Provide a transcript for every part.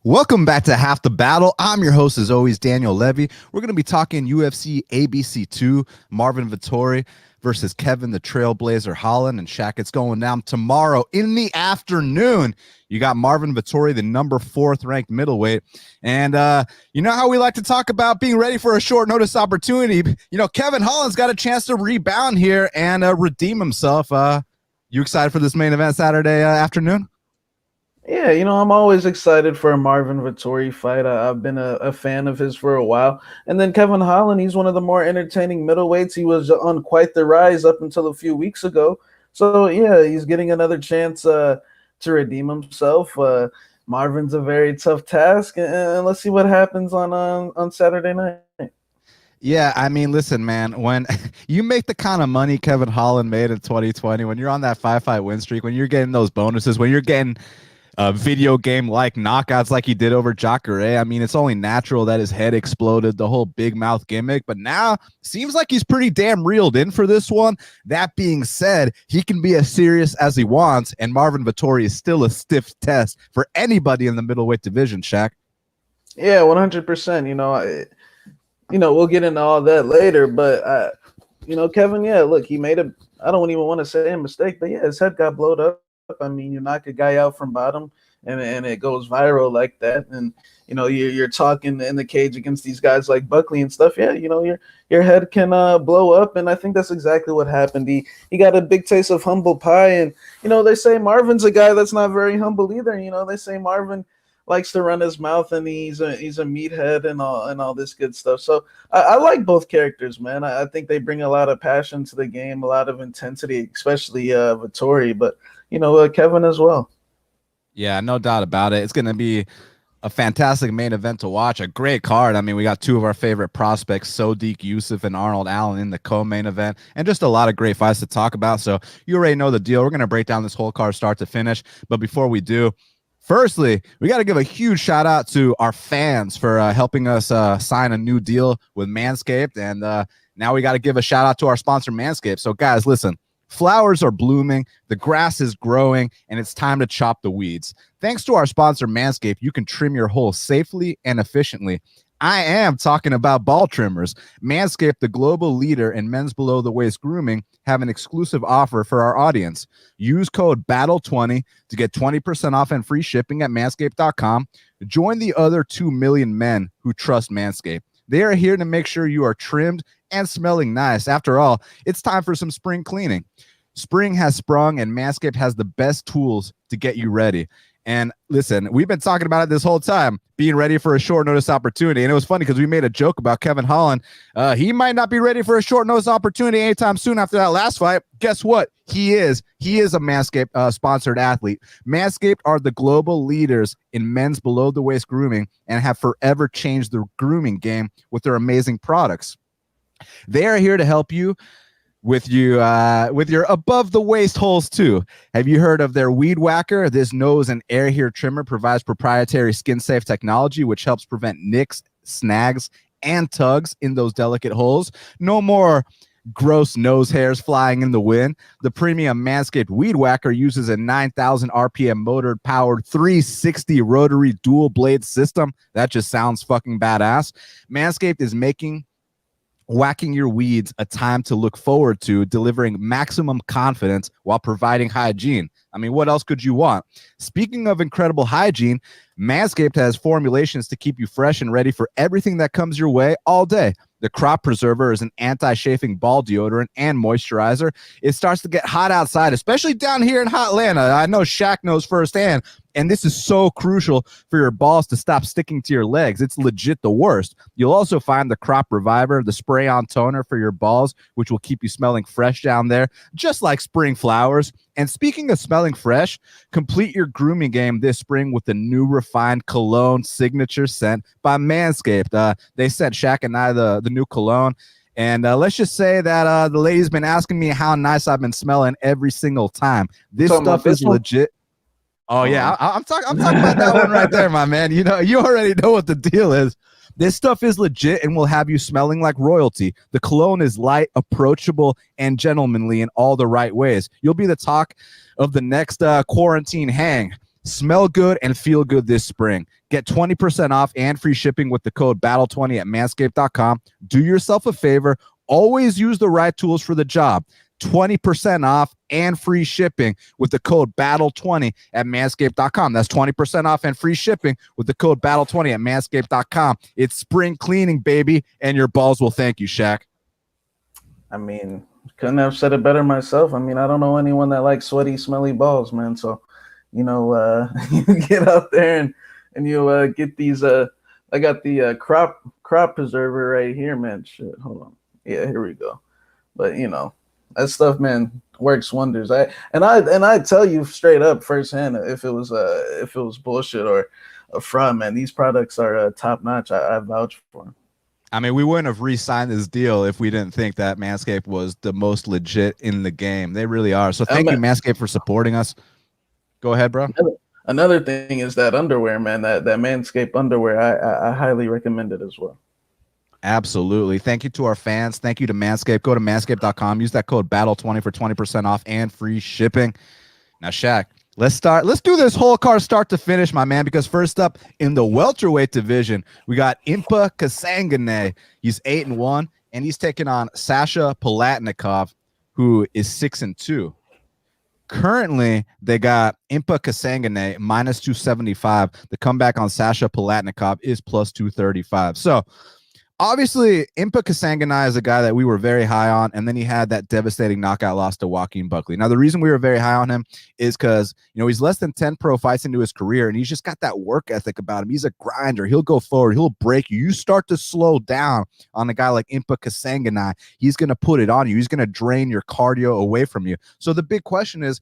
Welcome back to Half the Battle. I'm your host, as always, Daniel Levy. We're going to be talking UFC ABC 2, Marvin Vettori versus Kevin the Trailblazer Holland and Shaq. It's going down tomorrow in the afternoon. You got Marvin Vettori, the number 4th ranked middleweight. And you know how we like to talk about being ready for a short notice opportunity. You know, Kevin Holland's got a chance to rebound here and redeem himself. You excited for this main event Saturday afternoon? Yeah, I'm always excited for a Marvin Vettori fight. I've been a fan of his for a while. And then Kevin Holland, he's one of the more entertaining middleweights. He was on quite the rise up until a few weeks ago. So, yeah, he's getting another chance to redeem himself. Marvin's a very tough task, and let's see what happens on Saturday night. Yeah, I mean, listen, man, when you make the kind of money Kevin Holland made in 2020, when you're on that 5-fight win streak, when you're getting those bonuses, when you're getting video game like knockouts like he did over Jacare, I mean, it's only natural that his head exploded, the whole big mouth gimmick. But now seems like he's pretty damn reeled in for this one. That being said, he can be as serious as he wants, and Marvin Vettori is still a stiff test for anybody in the middleweight division, Shaq. Yeah, 100%. We'll get into all that later, but Kevin, yeah, look, he made I don't even want to say a mistake, but yeah, his head got blowed up. I mean, you knock a guy out from bottom and it goes viral like that. And, you're talking in the cage against these guys like Buckley and stuff. Yeah, your head can blow up. And I think that's exactly what happened. He got a big taste of humble pie. And, they say Marvin's a guy that's not very humble either. They say Marvin likes to run his mouth and he's a meathead and all this good stuff. So I like both characters, man. I think they bring a lot of passion to the game, a lot of intensity, especially Vettori, but Kevin as well. Yeah, no doubt about it. It's going to be a fantastic main event to watch, a great card. I mean, we got two of our favorite prospects, Sodiq Yusuff and Arnold Allen, in the co-main event, and just a lot of great fights to talk about. So you already know the deal. We're going to break down this whole card start to finish. But before we do, firstly, we got to give a huge shout out to our fans for helping us sign a new deal with Manscaped. And now we got to give a shout out to our sponsor, Manscaped. So guys, listen, flowers are blooming, the grass is growing, and it's time to chop the weeds. Thanks to our sponsor, Manscaped, you can trim your hole safely and efficiently. I am talking about ball trimmers. Manscaped, the global leader in men's below-the-waist grooming, have an exclusive offer for our audience. Use code BATTLE20 to get 20% off and free shipping at manscaped.com. Join the other 2 million men who trust Manscaped. They are here to make sure you are trimmed and smelling nice. After all, it's time for some spring cleaning. Spring has sprung, and Manscaped has the best tools to get you ready. And listen, we've been talking about it this whole time, being ready for a short notice opportunity. And it was funny because we made a joke about Kevin Holland. He might not be ready for a short notice opportunity anytime soon after that last fight. Guess what? He is a Manscaped sponsored athlete. Manscaped are the global leaders in men's below the waist grooming and have forever changed the grooming game with their amazing products. They are here to help you with your above the waist holes too. Have you heard of their Weed Whacker? This nose and air hair trimmer provides proprietary skin safe technology which helps prevent nicks, snags, and tugs in those delicate holes. No more gross nose hairs flying in the wind. The premium Manscaped Weed Whacker uses a 9,000 RPM motor powered 360 rotary dual blade system. That just sounds fucking badass. Manscaped is making whacking your weeds a time to look forward to, delivering maximum confidence while providing hygiene. I mean, what else could you want? Speaking of incredible hygiene, Manscaped has formulations to keep you fresh and ready for everything that comes your way all day. The Crop Preserver is an anti-chafing ball deodorant and moisturizer. It starts to get hot outside, especially down here in hot Atlanta. I know Shaq knows firsthand, and this is so crucial for your balls to stop sticking to your legs. It's legit the worst. You'll also find the Crop Reviver, the spray-on toner for your balls, which will keep you smelling fresh down there, just like spring flowers. And speaking of smelling fresh, complete your grooming game this spring with the new refined cologne signature scent by Manscaped. They sent Shaq and I the new cologne. And let's just say that the lady's been asking me how nice I've been smelling every single time. This stuff is legit. Oh, yeah, I'm talking about that one right there, my man. You already know what the deal is. This stuff is legit and will have you smelling like royalty. The cologne is light, approachable, and gentlemanly in all the right ways. You'll be the talk of the next quarantine hang. Smell good and feel good this spring. Get 20% off and free shipping with the code BATTLE20 at manscaped.com. Do yourself a favor. Always use the right tools for the job. 20% off and free shipping with the code BATTLE20 at manscaped.com. That's 20% off and free shipping with the code BATTLE20 at manscaped.com. It's spring cleaning, baby, and your balls will thank you, Shaq. I mean, couldn't have said it better myself. I mean, I don't know anyone that likes sweaty, smelly balls, man. So, you you get out there and you get these. I got the crop preserver right here, man. Shit, hold on. Yeah, here we go. But that stuff, man, works wonders. I tell you straight up firsthand, if it was bullshit or a fraud, man, these products are top notch. I vouch for them. I mean, we wouldn't have re-signed this deal if we didn't think that Manscaped was the most legit in the game. They really are. So thank you, Manscaped, for supporting us. Go ahead, bro. Another thing is that underwear, man, that Manscaped underwear, I highly recommend it as well. Absolutely. Thank you to our fans. Thank you to Manscaped. Go to manscaped.com. Use that code BATTLE20 for 20% off and free shipping. Now, Shaq, let's do this whole card start to finish, my man, because first up in the welterweight division, we got Impa Kasanganay. He's 8-1, and he's taking on Sasha Palatnikov, who is 6-2. Currently, they got Impa Kasanganay minus 275. The comeback on Sasha Palatnikov is plus 235. So, obviously, Impa Kasanganay is a guy that we were very high on, and then he had that devastating knockout loss to Joaquin Buckley. Now, the reason we were very high on him is because, he's less than 10 pro fights into his career, and he's just got that work ethic about him. He's a grinder. He'll go forward. He'll break you. You start to slow down on a guy like Impa Kasanganay, he's going to put it on you. He's going to drain your cardio away from you. So the big question is,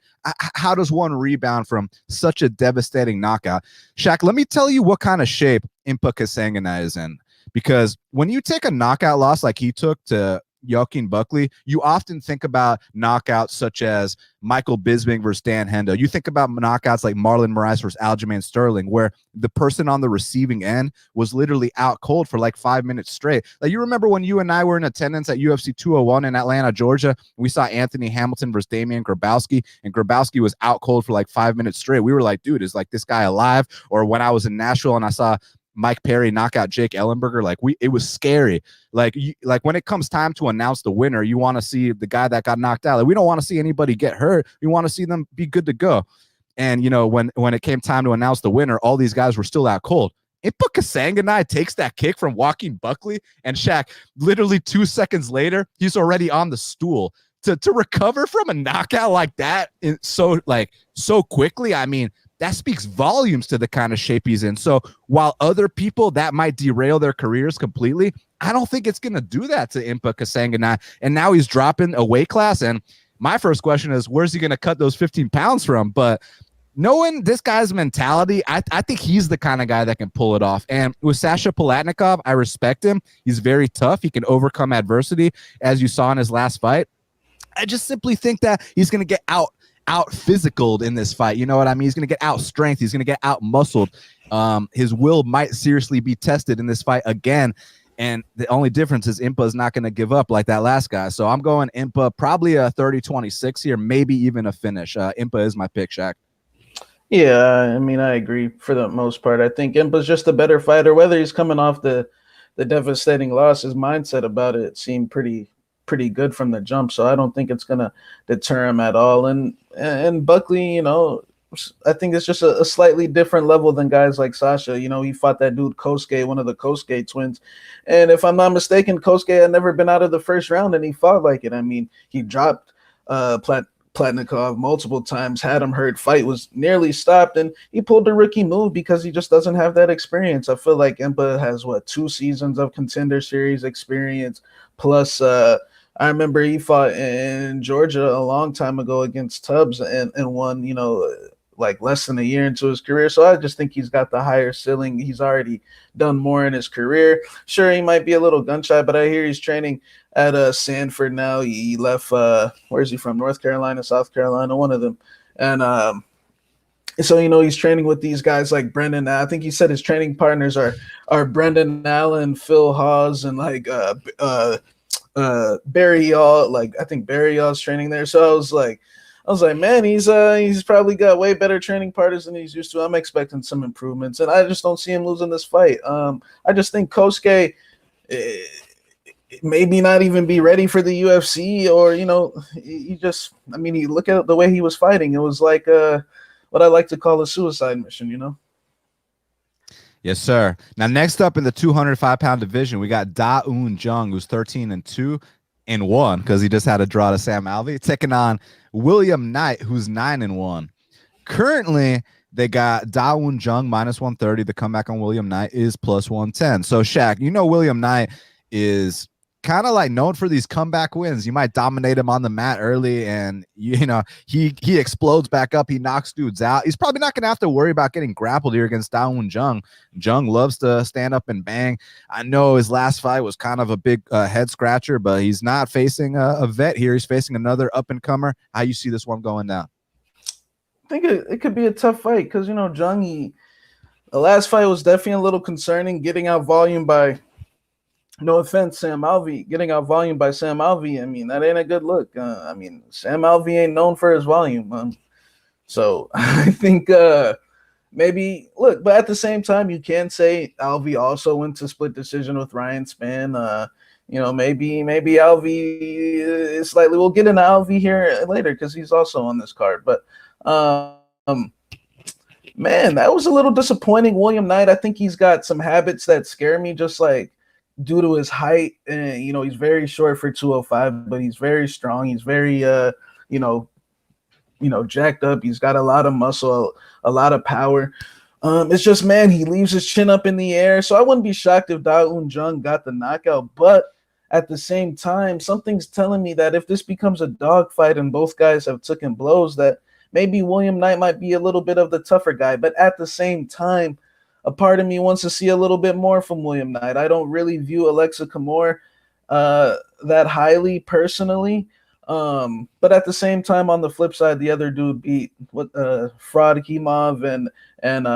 how does one rebound from such a devastating knockout? Shaq, let me tell you what kind of shape Impa Kasanganay is in. Because when you take a knockout loss like he took to Joaquin Buckley, you often think about knockouts such as Michael Bisping versus Dan Hendo. You think about knockouts like Marlon Moraes versus Aljamain Sterling, where the person on the receiving end was literally out cold for like 5 minutes straight. Like, you remember when you and I were in attendance at UFC 201 in Atlanta, Georgia? We saw Anthony Hamilton versus Damian Grabowski, and Grabowski was out cold for like 5 minutes straight. We were like, dude, is like this guy alive? Or when I was in Nashville and I saw Mike Perry knock out Jake Ellenberger, it was scary. Like when it comes time to announce the winner, you want to see the guy that got knocked out. Like, we don't want to see anybody get hurt. We want to see them be good to go. And when it came time to announce the winner, all these guys were still out cold. Impa Kasanganay takes that kick from Joaquin Buckley, and Shaq, literally 2 seconds later, he's already on the stool. To recover from a knockout like that so quickly, I mean, that speaks volumes to the kind of shape he's in. So while other people, that might derail their careers completely, I don't think it's going to do that to Impa Kasanganay. And now he's dropping a weight class. And my first question is, where's he going to cut those 15 pounds from? But knowing this guy's mentality, I think he's the kind of guy that can pull it off. And with Sasha Palatnikov, I respect him. He's very tough. He can overcome adversity, as you saw in his last fight. I just simply think that he's going to get out physicaled in this fight. You know what I mean? He's going to get out strength. He's going to get out muscled. His will might seriously be tested in this fight again. And the only difference is Impa's not going to give up like that last guy. So I'm going Impa, probably a 30-26 here, maybe even a finish. Impa is my pick, Shaq. Yeah, I mean, I agree for the most part. I think Impa's just a better fighter. Whether he's coming off the devastating loss, his mindset about it seemed pretty good from the jump, so I don't think it's gonna deter him at all. And Buckley, I think it's just a slightly different level than guys like Sasha. He fought that dude Kosuke, one of the Kosuke twins, and if I'm not mistaken, Kosuke had never been out of the first round, and he fought like it. I mean, he dropped Palatnikov multiple times, had him hurt. Fight was nearly stopped, and he pulled the rookie move because he just doesn't have that experience. I feel like Impa has 2 seasons of Contender Series experience, plus I remember he fought in Georgia a long time ago against Tubbs and won, less than a year into his career. So I just think he's got the higher ceiling. He's already done more in his career. Sure, he might be a little gun shy, but I hear he's training at Sanford now. He left, where is he from? North Carolina, South Carolina, one of them. And so, he's training with these guys like Brendan. I think he said his training partners are Brendan Allen, Phil Hawes, and Barry All. I think Barry All's training there. So I was like, man, he's probably got way better training partners than he's used to. I'm expecting some improvements, and I just don't see him losing this fight. I just think Kosuke maybe not even be ready for the UFC, or he just. I mean, you look at the way he was fighting. It was like what I like to call a suicide mission. Yes, sir. Now, next up in the 205-pound division, we got Da Un Jung, who's 13-2 and 1 because he just had a draw to Sam Alvey, taking on William Knight, who's 9-1. Currently, they got Da Un Jung -130. The comeback on William Knight is +110. So, Shaq, William Knight is kind of like known for these comeback wins. You might dominate him on the mat early, and he explodes back up. He knocks dudes out. He's probably not going to have to worry about getting grappled here against Da Un Jung. Jung loves to stand up and bang. I know his last fight was kind of a big head scratcher, but he's not facing a vet here. He's facing another up and comer. How you see this one going down? I think it could be a tough fight because Jung, the last fight was definitely a little concerning, getting out volume by. No offense, Sam Alvey, getting out volume by Sam Alvey. I mean, that ain't a good look. Sam Alvey ain't known for his volume. So I think maybe look, but at the same time, you can say Alvey also went to split decision with Ryan Spann. Maybe Alvey is slightly. We'll get into Alvey here later because he's also on this card. But man, that was a little disappointing. William Knight, I think he's got some habits that scare me, just like. Due to his height, and he's very short for 205, but he's very strong. He's very jacked up. He's got a lot of muscle, a lot of power. It's just, man, he leaves his chin up in the air. So I wouldn't be shocked if Da Un Jung got the knockout. But at the same time, something's telling me that if this becomes a dogfight and both guys have taken blows, that maybe William Knight might be a little bit of the tougher guy. But at the same time, a part of me wants to see a little bit more from William Knight. I don't really view Alexa Kamor that highly personally. But at the same time, on the flip side, the other dude beat Fraud Kimov and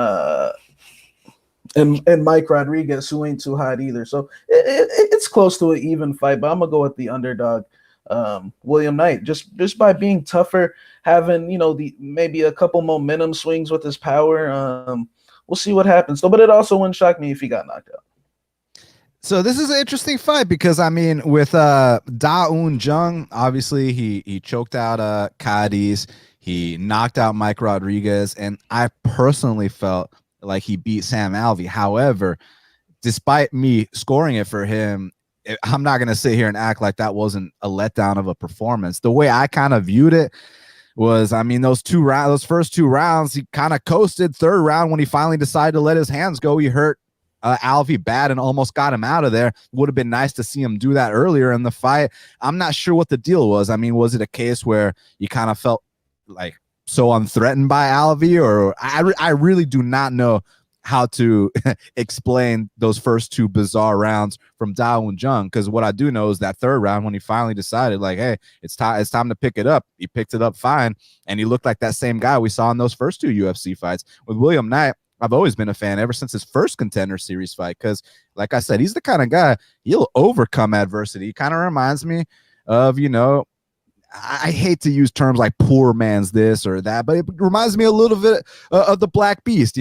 Mike Rodriguez, who ain't too hot either. So it's close to an even fight, but I'm gonna go with the underdog, William Knight, just by being tougher, having maybe a couple momentum swings with his power. We'll see what happens. So, but it also wouldn't shock me if he got knocked out. So this is an interesting fight because with Da Un Jung, obviously he choked out Cadiz, he knocked out Mike Rodriguez, and I personally felt like he beat Sam Alvey. However, despite me scoring it for him, I'm not gonna sit here and act like that wasn't a letdown of a performance. The way I kind of viewed it was, those first two rounds, he kind of coasted. Third round, when he finally decided to let his hands go, he hurt Alvey bad and almost got him out of there. Would have been nice to see him do that earlier in the fight. I'm not sure what the deal was. Was it a case where you kind of felt like so unthreatened by Alvey, or I really do not know how to explain those first two bizarre rounds from Da Un Jung, because what I do know is that third round, when he finally decided, like, hey, it's time to pick it up, he picked it up fine, and he looked like that same guy we saw in those first two UFC fights. With William Knight, I've always been a fan ever since his first Contender Series fight, because, like I said, he's the kind of guy, he'll overcome adversity. He kind of reminds me of, I hate to use terms like poor man's this or that, but it reminds me a little bit of the Black Beast,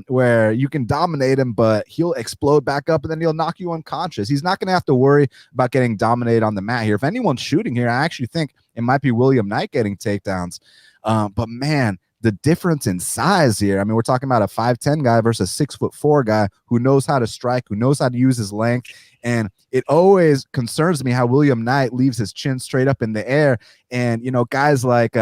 where you can dominate him, but he'll explode back up and then he'll knock you unconscious. He's not going to have to worry about getting dominated on the mat here. If anyone's shooting here, I actually think it might be William Knight getting takedowns. But man, the difference in size here. We're talking about a 5'10" guy versus a 6'4" guy who knows how to strike, who knows how to use his length. And it always concerns me how William Knight leaves his chin straight up in the air. And, guys like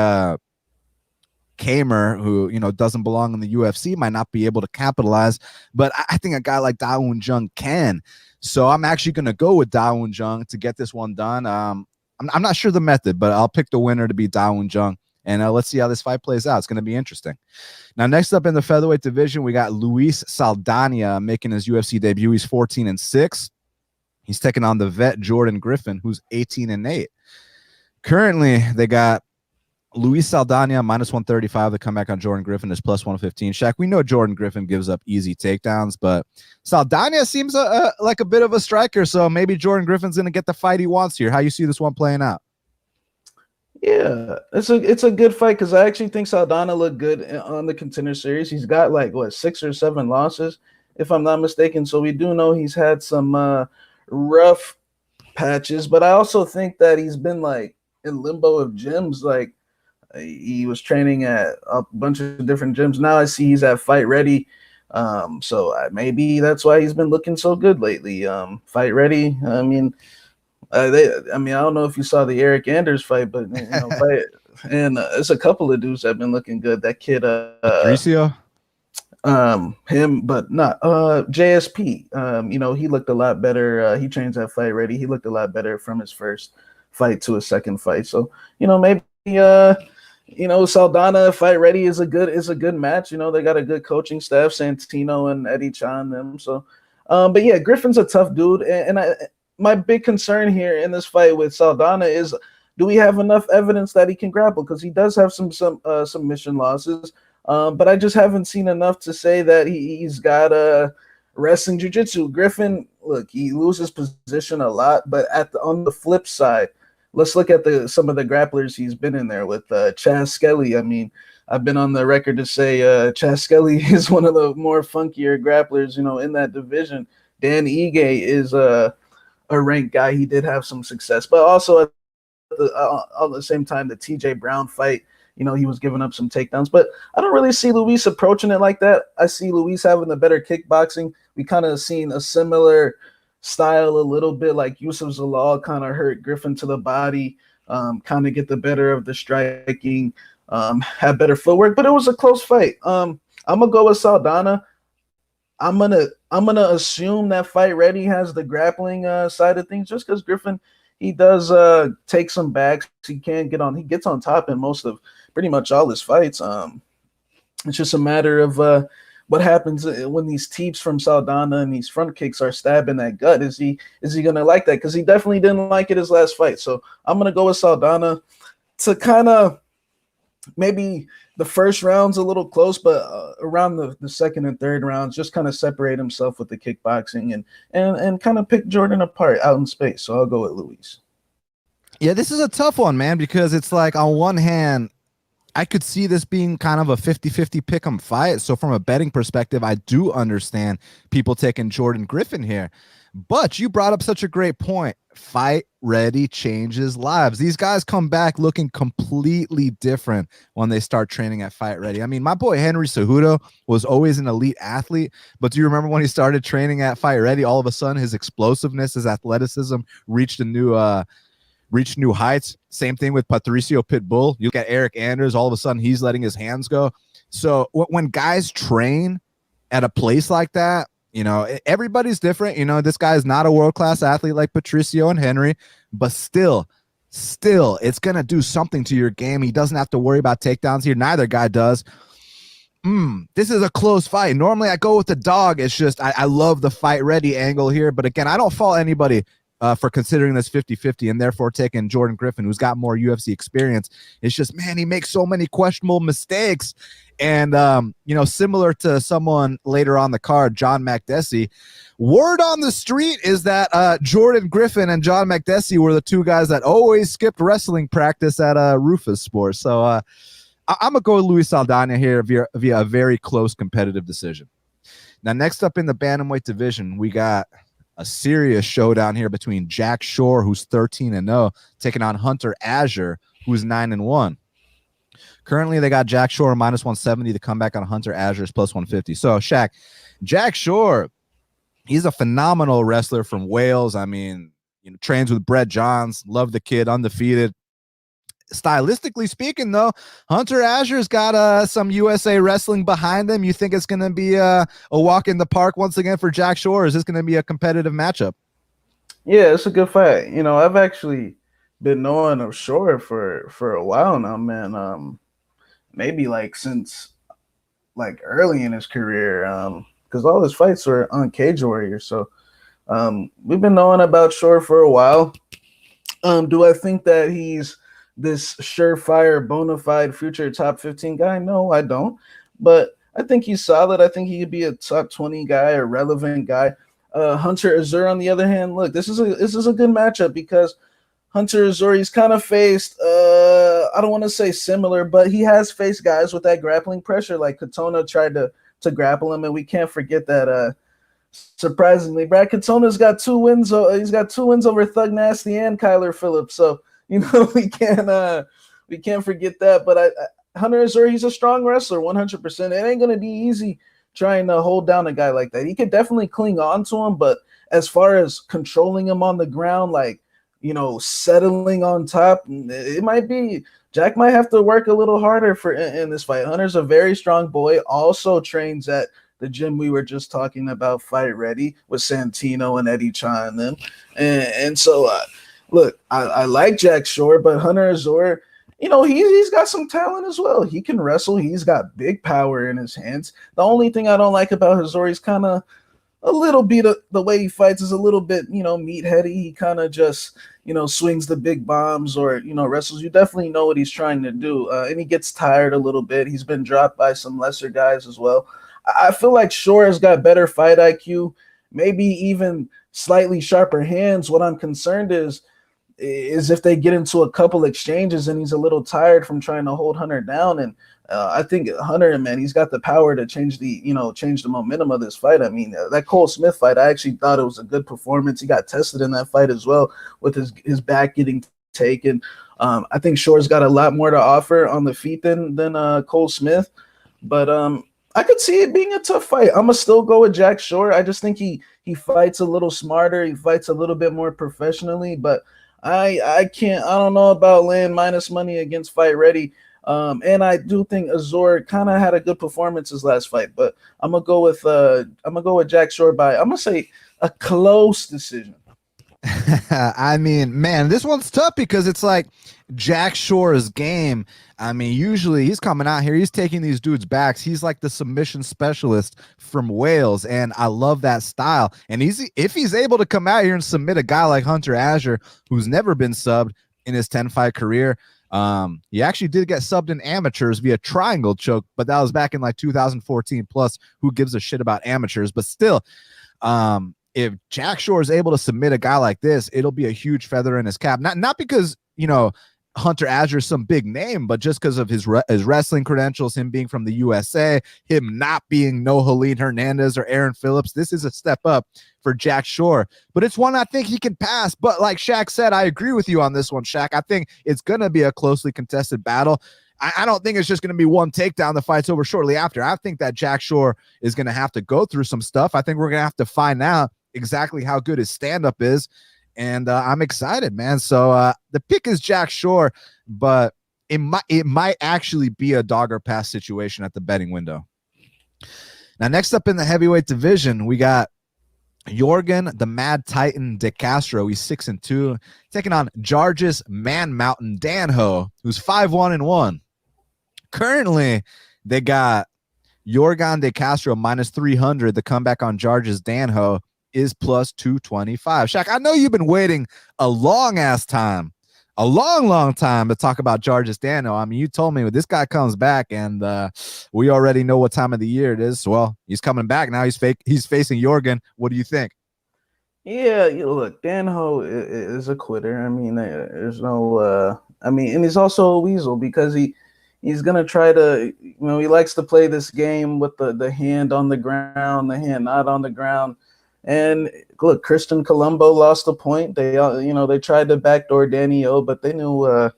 Kamer, who, doesn't belong in the UFC, might not be able to capitalize. But I think a guy like Da Un Jung can. So I'm actually going to go with Da Un Jung to get this one done. I'm not sure the method, but I'll pick the winner to be Da Un Jung. And let's see how this fight plays out. It's going to be interesting. Now, next up in the featherweight division, we got Luis Saldana making his UFC debut. He's 14-6. He's taking on the vet Jordan Griffin, who's 18-8. Currently, they got Luis Saldana -135. The comeback on Jordan Griffin is +115. Shaq, we know Jordan Griffin gives up easy takedowns, but Saldana seems like a bit of a striker, so maybe Jordan Griffin's going to get the fight he wants here. How you see this one playing out? Yeah, it's a good fight because I actually think Saldana looked good on the Contender Series. He's got like what 6 or 7 losses, if I'm not mistaken. So we do know he's had some rough patches, but I also think that he's been like in limbo of gyms. Like he was training at a bunch of different gyms. Now I see he's at Fight Ready. So maybe that's why he's been looking so good lately. Fight Ready. I mean, I don't know if you saw the Eric Anders fight, but fight, and it's a couple of dudes that have been looking good. That kid, Patricio. him, but not JSP. He looked a lot better. He trains at Fight Ready. He looked a lot better from his first fight to his second fight. So maybe Saldana Fight Ready is a good match. They got a good coaching staff, Santino and Eddie Chan them. So, but yeah, Griffin's a tough dude, and my big concern here in this fight with Saldana is, do we have enough evidence that he can grapple? Because he does have some submission losses, but I just haven't seen enough to say that he's got a wrestling jiu-jitsu. Griffin, look, he loses position a lot, but on the flip side, let's look at some of the grapplers he's been in there with. Chaz Skelly. I mean, I've been on the record to say Chaz Skelly is one of the more funkier grapplers, in that division. Dan Ige is a ranked guy. He did have some success, but also at the same time, the TJ Brown fight, he was giving up some takedowns, but I don't really see Luis approaching it like that. I see Luis having the better kickboxing. We kind of seen a similar style a little bit, like Yusuf Zalal kind of hurt Griffin to the body, kind of get the better of the striking, have better footwork, but it was a close fight. I'm gonna go with Saldana. I'm gonna assume that Fight Ready has the grappling side of things, just because Griffin, he does take some backs. He gets on top in most of pretty much all his fights. It's just a matter of what happens when these teeps from Saldana and these front kicks are stabbing that gut. Is he gonna like that? Because he definitely didn't like it his last fight. So I'm gonna go with Saldana to kind of maybe the first round's a little close, but around the second and third rounds, just kind of separate himself with the kickboxing and kind of pick Jordan apart out in space. So I'll go with Luis. Yeah, this is a tough one, man, because it's like, on one hand, I could see this being kind of a 50-50 pick'em fight. So from a betting perspective, I do understand people taking Jordan Griffin here. But you brought up such a great point. Fight Ready changes lives. These guys come back looking completely different when they start training at Fight Ready. I mean, my boy Henry Cejudo was always an elite athlete, but do you remember when he started training at Fight Ready, all of a sudden his explosiveness, his athleticism reached new heights? Same thing with Patricio Pitbull. You look at Eric Anders, all of a sudden he's letting his hands go. So when guys train at a place like that, everybody's different. This guy is not a world-class athlete like Patricio and Henry, but still, it's going to do something to your game. He doesn't have to worry about takedowns here. Neither guy does. This is a close fight. Normally I go with the dog. It's just I love the Fight Ready angle here. But again, I don't fault anybody for considering this 50-50 and therefore taking Jordan Griffin, who's got more UFC experience. It's just, man, he makes so many questionable mistakes. And, similar to someone later on the card, John Makdessi, word on the street is that Jordan Griffin and John Makdessi were the two guys that always skipped wrestling practice at Rufus Sports. So I'm going to go with Luis Saldana here via a very close competitive decision. Now, next up in the bantamweight division, we got a serious showdown here between Jack Shore, who's 13-0, taking on Hunter Azure, who's 9-1. Currently, they got Jack Shore minus 170 to come back on Hunter Azure is plus 150. So, Shaq, Jack Shore, he's a phenomenal wrestler from Wales. I mean, trains with Brett Johns. Love the kid, undefeated. Stylistically speaking, though, Hunter Azure's got some USA wrestling behind him. You think it's going to be a walk in the park once again for Jack Shore? Or is this going to be a competitive matchup? Yeah, it's a good fight. I've actually been knowing of Shore for a while now, man. Maybe since early in his career, because all his fights were on Cage Warrior. So we've been knowing about Shore for a while. Do I think that he's this surefire, bona fide future top 15 guy? No, I don't. But I think he's solid. I think he could be a top 20 guy, a relevant guy. Hunter Azure, on the other hand, look, this is a good matchup because Hunter Azure, he's kind of faced I don't want to say similar, but he has faced guys with that grappling pressure. Like Katona tried to grapple him, and we can't forget that. Surprisingly, Brad Katona's got 2 wins. He's got 2 wins over Thug Nasty and Kyler Phillips. So we can't forget that. But Hunter Azure, he's a strong wrestler, 100%. It ain't gonna be easy trying to hold down a guy like that. He could definitely cling on to him, but as far as controlling him on the ground, like settling on top, it might be Jack might have to work a little harder for in this fight. Hunter's a very strong boy. Also trains at the gym we were just talking about, Fight Ready, with Santino and Eddie Chan and them. And so, look, I like Jack Shore, but Hunter Azure, he's got some talent as well. He can wrestle. He's got big power in his hands. The only thing I don't like about Azure, he's kind of a little bit of the way he fights is a little bit, meatheady. He kind of just, swings the big bombs or, wrestles. You definitely know what he's trying to do. And he gets tired a little bit. He's been dropped by some lesser guys as well. I feel like Shore has got better fight IQ, maybe even slightly sharper hands. What I'm concerned is if they get into a couple exchanges and he's a little tired from trying to hold Hunter down. And I think Hunter, man, he's got the power to change the momentum of this fight. I mean, that Cole Smith fight, I actually thought it was a good performance. He got tested in that fight as well with his back getting taken. I think Shore's got a lot more to offer on the feet than Cole Smith, but I could see it being a tough fight. I'm gonna still go with Jack Shore. I just think he fights a little smarter. He fights a little bit more professionally. But I don't know about laying minus money against Fight Ready. And I do think Azure kind of had a good performance his last fight. But I'm gonna go with Jack Shore by, I'm gonna say, a close decision. I mean, man, this one's tough because it's like Jack Shore's game. I mean, usually he's coming out here, he's taking these dudes' backs. He's like the submission specialist from Wales, and I love that style. And if he's able to come out here and submit a guy like Hunter Azure, who's never been subbed in his 10-fight career. He actually did get subbed in amateurs via triangle choke, but that was back in like 2014 plus. Who gives a shit about amateurs? But still, if Jack Shore is able to submit a guy like this, it'll be a huge feather in his cap. Not because, Hunter Azure is some big name, but just because of his wrestling credentials, him being from the USA, him not being no Helene Hernandez or Aaron Phillips. This is a step up for Jack Shore, but it's one I think he can pass. But like Shaq said, I agree with you on this one, Shaq. I think it's going to be a closely contested battle. I don't think it's just going to be one takedown. The fight's over shortly after. I think that Jack Shore is going to have to go through some stuff. I think we're going to have to find out exactly how good his stand-up is. And I'm excited, man. So the pick is Jack Shore, but it might actually be a dog or pass situation at the betting window. Now, next up in the heavyweight division, we got Jorgen the Mad Titan De Castro. He's 6-2, taking on Jarges Man Mountain Danho, who's 5-1-1. Currently, they got Jorgen De Castro minus 300. The comeback on Jarges Danho is plus 225. Shaq, I know you've been waiting a long time to talk about Jarges Danho. I mean, you told me this guy comes back, and we already know what time of the year it is. Well, he's coming back now. He's facing Jorgen. What do you think? Yeah, look, Danho is a quitter. I mean, there's no. And he's also a weasel because he's gonna try to. He likes to play this game with the hand on the ground, the hand not on the ground. And look, Christian Colombo lost a point. They tried to backdoor Danny O, but they knew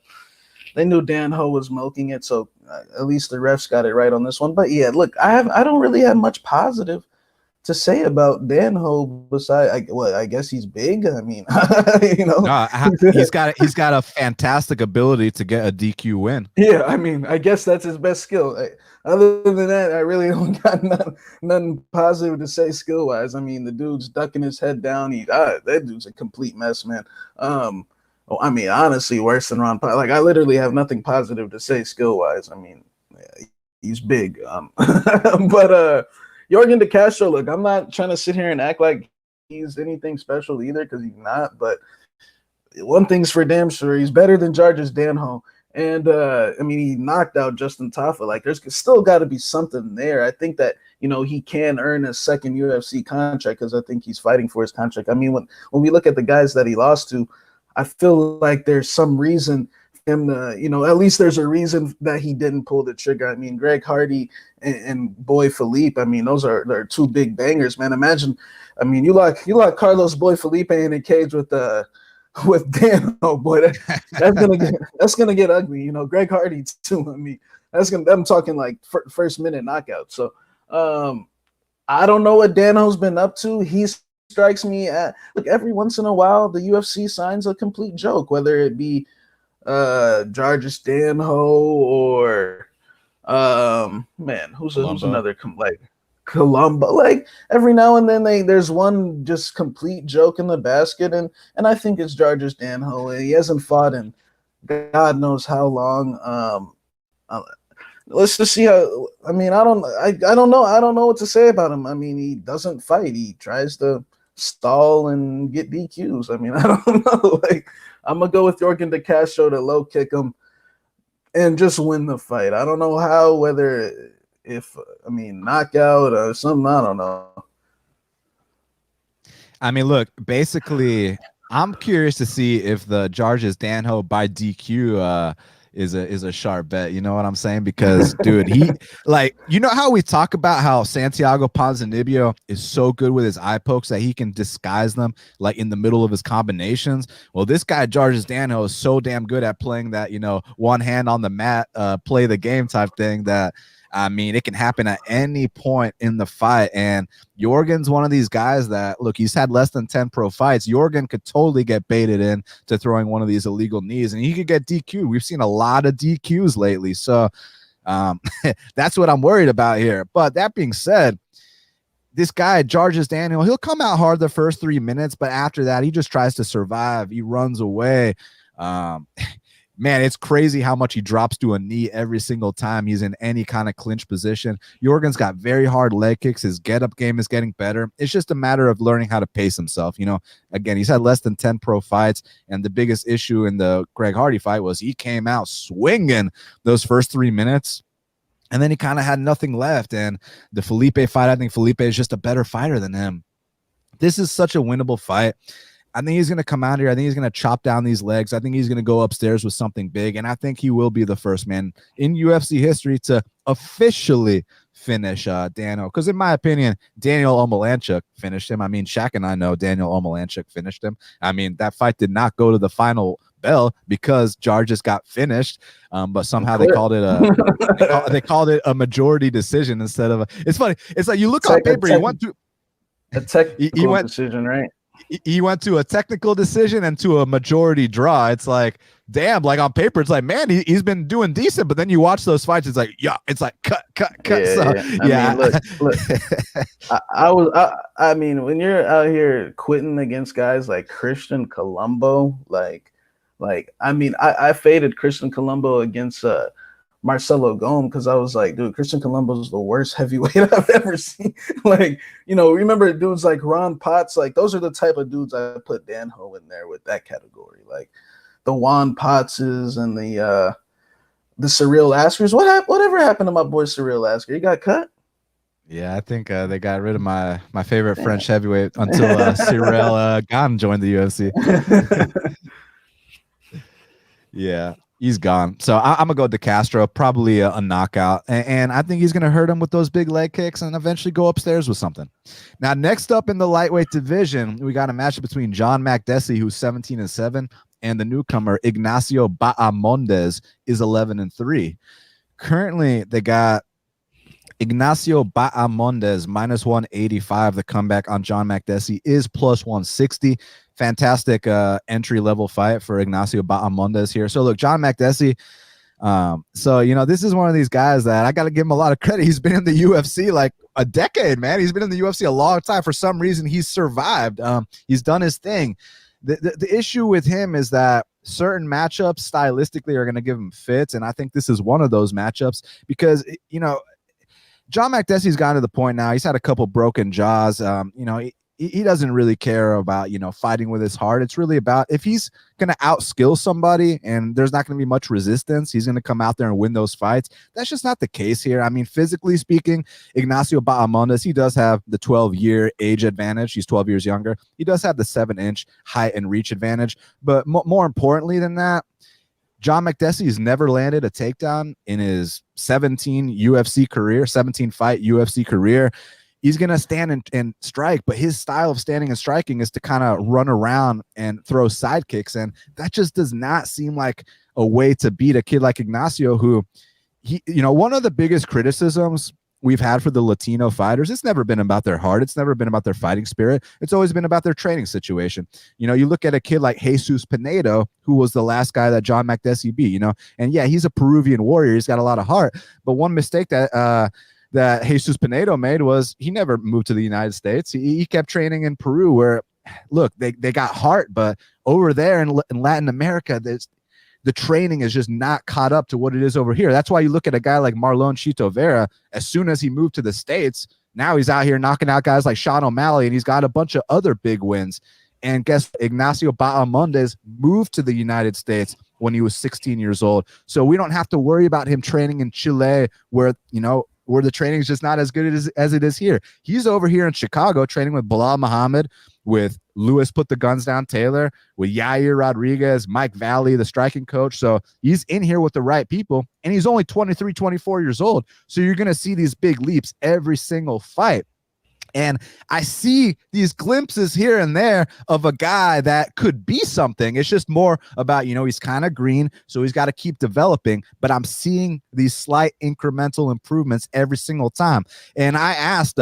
Danho was milking it. So at least the refs got it right on this one. But yeah, look, I don't really have much positive to say about Danho besides, I guess he's big. I mean, he's got a fantastic ability to get a DQ win. Yeah, I mean, I guess that's his best skill. Other than that, I really don't got nothing positive to say skill wise. I mean, the dude's ducking his head down. That dude's a complete mess, man. Honestly, worse than Ron Paul. Like, I literally have nothing positive to say skill wise. I mean, he's big. But Jorgen De Castro, look, I'm not trying to sit here and act like he's anything special either, because he's not. But one thing's for damn sure, he's better than Jarges Danho. And he knocked out Justin Tafa. Like, there's still got to be something there. I think that he can earn a second UFC contract, because I think he's fighting for his contract. I mean, when we look at the guys that he lost to, I feel like there's some reason him to, at least there's a reason that he didn't pull the trigger. I mean, Greg Hardy and Boy Felipe, I mean, they're two big bangers, man. Imagine, I mean, you like Carlos Boy Felipe in a cage with Dan. Oh boy, that's gonna get ugly. Greg Hardy too. I mean, I'm talking like first minute knockout. So I don't know what Danaho's been up to. He strikes me at, look, every once in a while the UFC signs a complete joke, whether it be Jarvis Danho or who's another like Colombo. Like every now and then there's one just complete joke in the basket, and I think it's Jarvis Danho. He hasn't fought in God knows how long. Let's just see how. I mean, I don't know. I don't know what to say about him. I mean, he doesn't fight. He tries to stall and get DQs. I mean, I don't know. Like, I'm gonna go with Yorgan De Castro to low kick him and just win the fight. I don't know how, knockout or something. I don't know. I mean, look, basically, I'm curious to see if the Jarvis Danho by DQ is a sharp bet. You know what I'm saying? Because dude, he like, how we talk about how Santiago Ponzinibbio is so good with his eye pokes that he can disguise them like in the middle of his combinations. Well, this guy Jarvis Danho is so damn good at playing that, one hand on the mat, play the game type thing that, I mean, it can happen at any point in the fight. And Yorgan's one of these guys that, look, he's had less than 10 pro fights. Yorgan could totally get baited in to throwing one of these illegal knees, and he could get DQ'd. We've seen a lot of DQs lately. So that's what I'm worried about here. But that being said, this guy, Jarvis Danho, he'll come out hard the first 3 minutes, but after that, he just tries to survive. He runs away. Man, it's crazy how much he drops to a knee every single time he's in any kind of clinch position. Yorgan's got very hard leg kicks. His get-up game is getting better. It's just a matter of learning how to pace himself. Again, he's had less than 10 pro fights, and the biggest issue in the Greg Hardy fight was he came out swinging those first 3 minutes, and then he kind of had nothing left. And the Felipe fight, I think Felipe is just a better fighter than him. This is such a winnable fight. I think he's going to come out here. I think he's going to chop down these legs. I think he's going to go upstairs with something big. And I think he will be the first man in UFC history to officially finish Daniel. Because in my opinion, Daniel Omalanchuk finished him. I mean, Shaq and I know Daniel Omalanchuk finished him. I mean, that fight did not go to the final bell because Jarvis got finished. But somehow they called it a majority decision instead of it's funny. It's like you look on paper, he went to a technical decision, right? He went to a technical decision and to a majority draw. It's like, damn, like on paper, it's like, man, he's been doing decent. But then you watch those fights, it's like, yeah, it's like cut. Yeah. I mean, look, I mean, when you're out here quitting against guys like Christian Colombo, I mean, I faded Christian Colombo against Marcelo Gomez because I was like, dude, Christian Colombo is the worst heavyweight I've ever seen. Remember dudes like Ron Potts, like those are the type of dudes I put Danho in there with that category, like the Juan Pottses and the Cyril Askers. Whatever happened to my boy Cyril Asker? He got cut. Yeah, I think they got rid of my favorite French heavyweight until Cyril Gane joined the UFC. Yeah. He's gone. So I'm going to go De Castro, probably a knockout. And I think he's going to hurt him with those big leg kicks and eventually go upstairs with something. Now, next up in the lightweight division, we got a matchup between John Makdessi, who's 17-7, and the newcomer Ignacio Bahamondes is 11-3. Currently, they got Ignacio Bahamondes minus 185. The comeback on John Makdessi is plus 160. Fantastic entry level fight for Ignacio Bahamondes here. So look, John Makdessi. This is one of these guys that I got to give him a lot of credit. He's been in the UFC like a decade, man. He's been in the UFC a long time. For some reason, he's survived. He's done his thing. The issue with him is that certain matchups stylistically are going to give him fits, and I think this is one of those matchups because John Makdessi's gotten to the point now. He's had a couple broken jaws. He doesn't really care about, fighting with his heart. It's really about if he's going to outskill somebody and there's not going to be much resistance, he's going to come out there and win those fights. That's just not the case here. I mean, physically speaking, Ignacio Bahamondes, he does have the 12-year age advantage. He's 12 years younger. He does have the 7-inch height and reach advantage. But more importantly than that, John Makdessi has never landed a takedown in his 17 UFC career, 17 fight UFC career. He's going to stand and strike, but his style of standing and striking is to kind of run around and throw side kicks. And that just does not seem like a way to beat a kid like Ignacio, who one of the biggest criticisms we've had for the Latino fighters, it's never been about their heart. It's never been about their fighting spirit. It's always been about their training situation. You look at a kid like Jesus Pinedo, who was the last guy that John Makdessi beat, and yeah, he's a Peruvian warrior. He's got a lot of heart. But one mistake that Jesus Pinedo made was he never moved to the United States. He kept training in Peru, where, look, they got heart, but over there in Latin America, the training is just not caught up to what it is over here. That's why you look at a guy like Marlon Chito Vera. As soon as he moved to the States, now he's out here knocking out guys like Sean O'Malley, and he's got a bunch of other big wins. And guess Ignacio Bahamondes moved to the United States when he was 16 years old. So we don't have to worry about him training in Chile, where the training is just not as good as it is here. He's over here in Chicago training with Bilal Muhammad, with Lewis Put the Guns Down Taylor, with Yair Rodriguez, Mike Valley, the striking coach. So he's in here with the right people, and he's only 23, 24 years old. So you're going to see these big leaps every single fight. And I see these glimpses here and there of a guy that could be something. It's just more about, he's kind of green, so he's got to keep developing. But I'm seeing these slight incremental improvements every single time. And I asked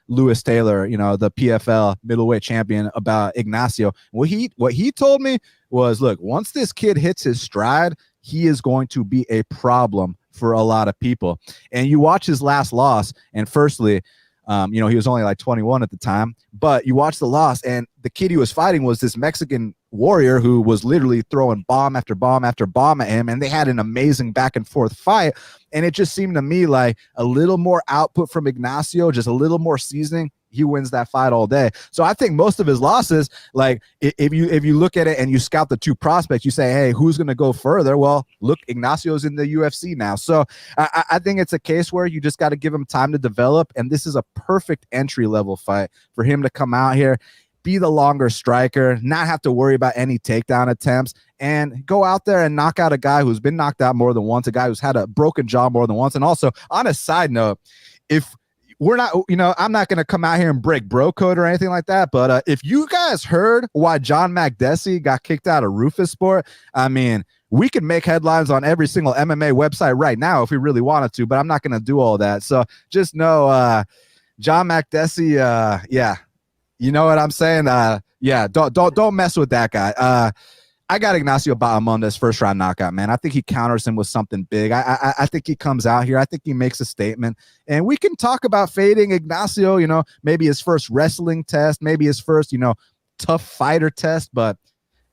Lewis Taylor, the PFL middleweight champion, about Ignacio. What he told me was, look, once this kid hits his stride, he is going to be a problem for a lot of people. And you watch his last loss, and firstly, he was only like 21 at the time, but you watch the loss, and the kid he was fighting was this Mexican warrior who was literally throwing bomb after bomb after bomb at him, and they had an amazing back and forth fight. And it just seemed to me like a little more output from Ignacio, just a little more seasoning, he wins that fight all day. So I think most of his losses, like if you look at it and you scout the two prospects, you say, hey, who's going to go further? Well, look, Ignacio's in the UFC now. So I think it's a case where you just got to give him time to develop. And this is a perfect entry level fight for him to come out here, be the longer striker, not have to worry about any takedown attempts, and go out there and knock out a guy who's been knocked out more than once, a guy who's had a broken jaw more than once. And also, on a side note, if we're not, I'm not going to come out here and break bro code or anything like that. But if you guys heard why John Makdessi got kicked out of Roufusport, I mean, we could make headlines on every single MMA website right now if we really wanted to, but I'm not going to do all that. So just know, John Makdessi, yeah, you know what I'm saying? Yeah, don't mess with that guy. I got Ignacio Bahamondes first round knockout, man. I think he counters him with something big. I think he comes out here. I think he makes a statement, and we can talk about fading Ignacio, maybe his first wrestling test, maybe his first, tough fighter test, but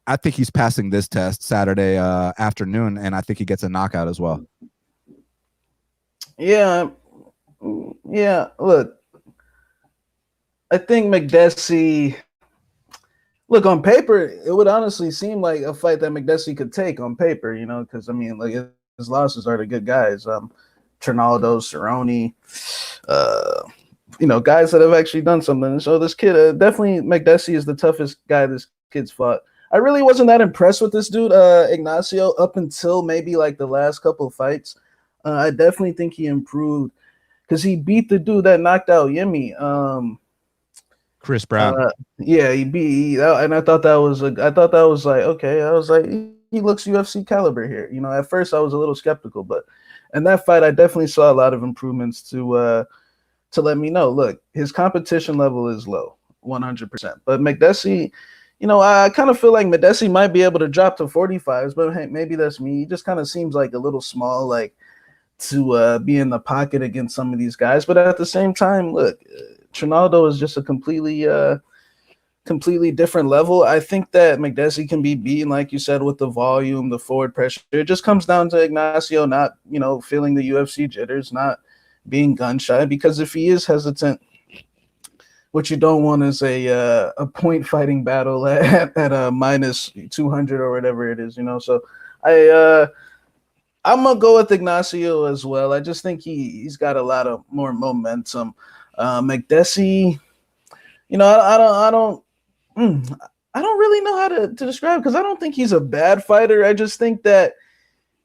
I think he's passing this test Saturday afternoon, and I think he gets a knockout as well. Yeah. Look, I think Makdessi, look, on paper, it would honestly seem like a fight that Makdessi could take on paper, because, I mean, like, his losses are the good guys. Trinaldo, Cerrone, guys that have actually done something. So this kid, definitely Makdessi is the toughest guy this kid's fought. I really wasn't that impressed with this dude, Ignacio, up until maybe, like, the last couple of fights. I definitely think he improved because he beat the dude that knocked out Yemi. Chris Brown. Yeah, he beat, and I thought that was like, okay. I was like, he looks UFC caliber here. At first I was a little skeptical, but in that fight I definitely saw a lot of improvements to let me know, look, his competition level is low, 100%. But Makdessi, I kind of feel like Makdessi might be able to drop to 45s, but hey, maybe that's me. He just kind of seems like a little small, like, to be in the pocket against some of these guys. But at the same time, look, Trinaldo is just a completely different level. I think that Makdessi can be beaten, like you said, with the volume, the forward pressure. It just comes down to Ignacio not, feeling the UFC jitters, not being gun shy. Because if he is hesitant, what you don't want is a point fighting battle at a minus 200 or whatever it is, So I'm gonna go with Ignacio as well. I just think he's got a lot of more momentum. Makdessi, I don't really know how to describe, because I don't think he's a bad fighter. I just think that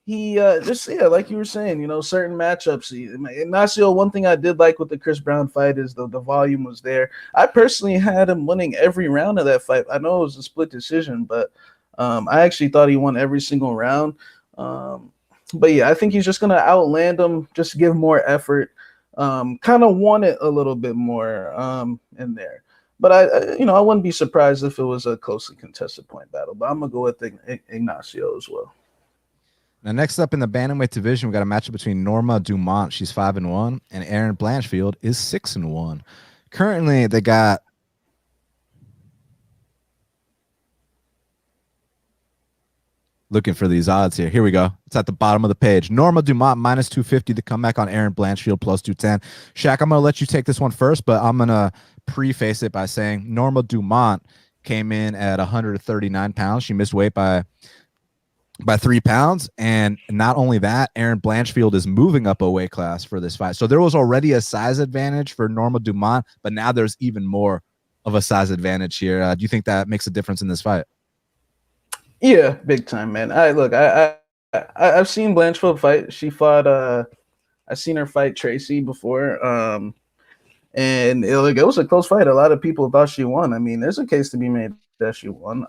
he just like you were saying, certain matchups. Ignacio, one thing I did like with the Chris Brown fight is the volume was there. I personally had him winning every round of that fight. I know it was a split decision, but I actually thought he won every single round. But yeah, I think he's just gonna outland him, just give more effort, kind of want it a little bit more in there. But I wouldn't be surprised if it was a closely contested point battle. But I'm gonna go with Ignacio as well. Now, next up in the bantamweight division, we got a matchup between Norma Dumont, she's 5-1, and Erin Blanchfield is 6-1. Currently, they got looking for these odds here. Here we go. It's at the bottom of the page. Norma Dumont minus 250 to come back on Erin Blanchfield plus 210. Shaq, I'm going to let you take this one first, but I'm going to preface it by saying Norma Dumont came in at 139 pounds. She missed weight by 3 pounds. And not only that, Erin Blanchfield is moving up a weight class for this fight. So there was already a size advantage for Norma Dumont, but now there's even more of a size advantage here. Do you think that makes a difference in this fight? Yeah, big time, man. I've seen Blanchfield fight. She fought I've seen her fight Tracy before. And it was a close fight. A lot of people thought she won. I mean, there's a case to be made that she won.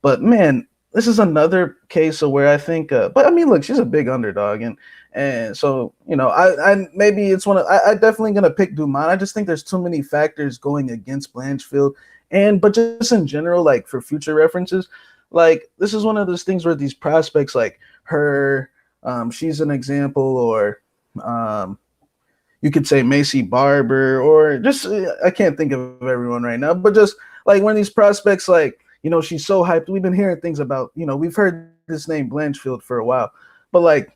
But man, this is another case of where I think but I mean, look, she's a big underdog, and so I maybe it's I definitely gonna pick Dumont. I just think there's too many factors going against Blanchfield, but just in general, like for future references, like this is one of those things where these prospects like her, she's an example, or you could say Macy Barber, or just I can't think of everyone right now, but just like when these prospects like. She's so hyped. We've been hearing things about, we've heard this name Blanchfield for a while. But, like,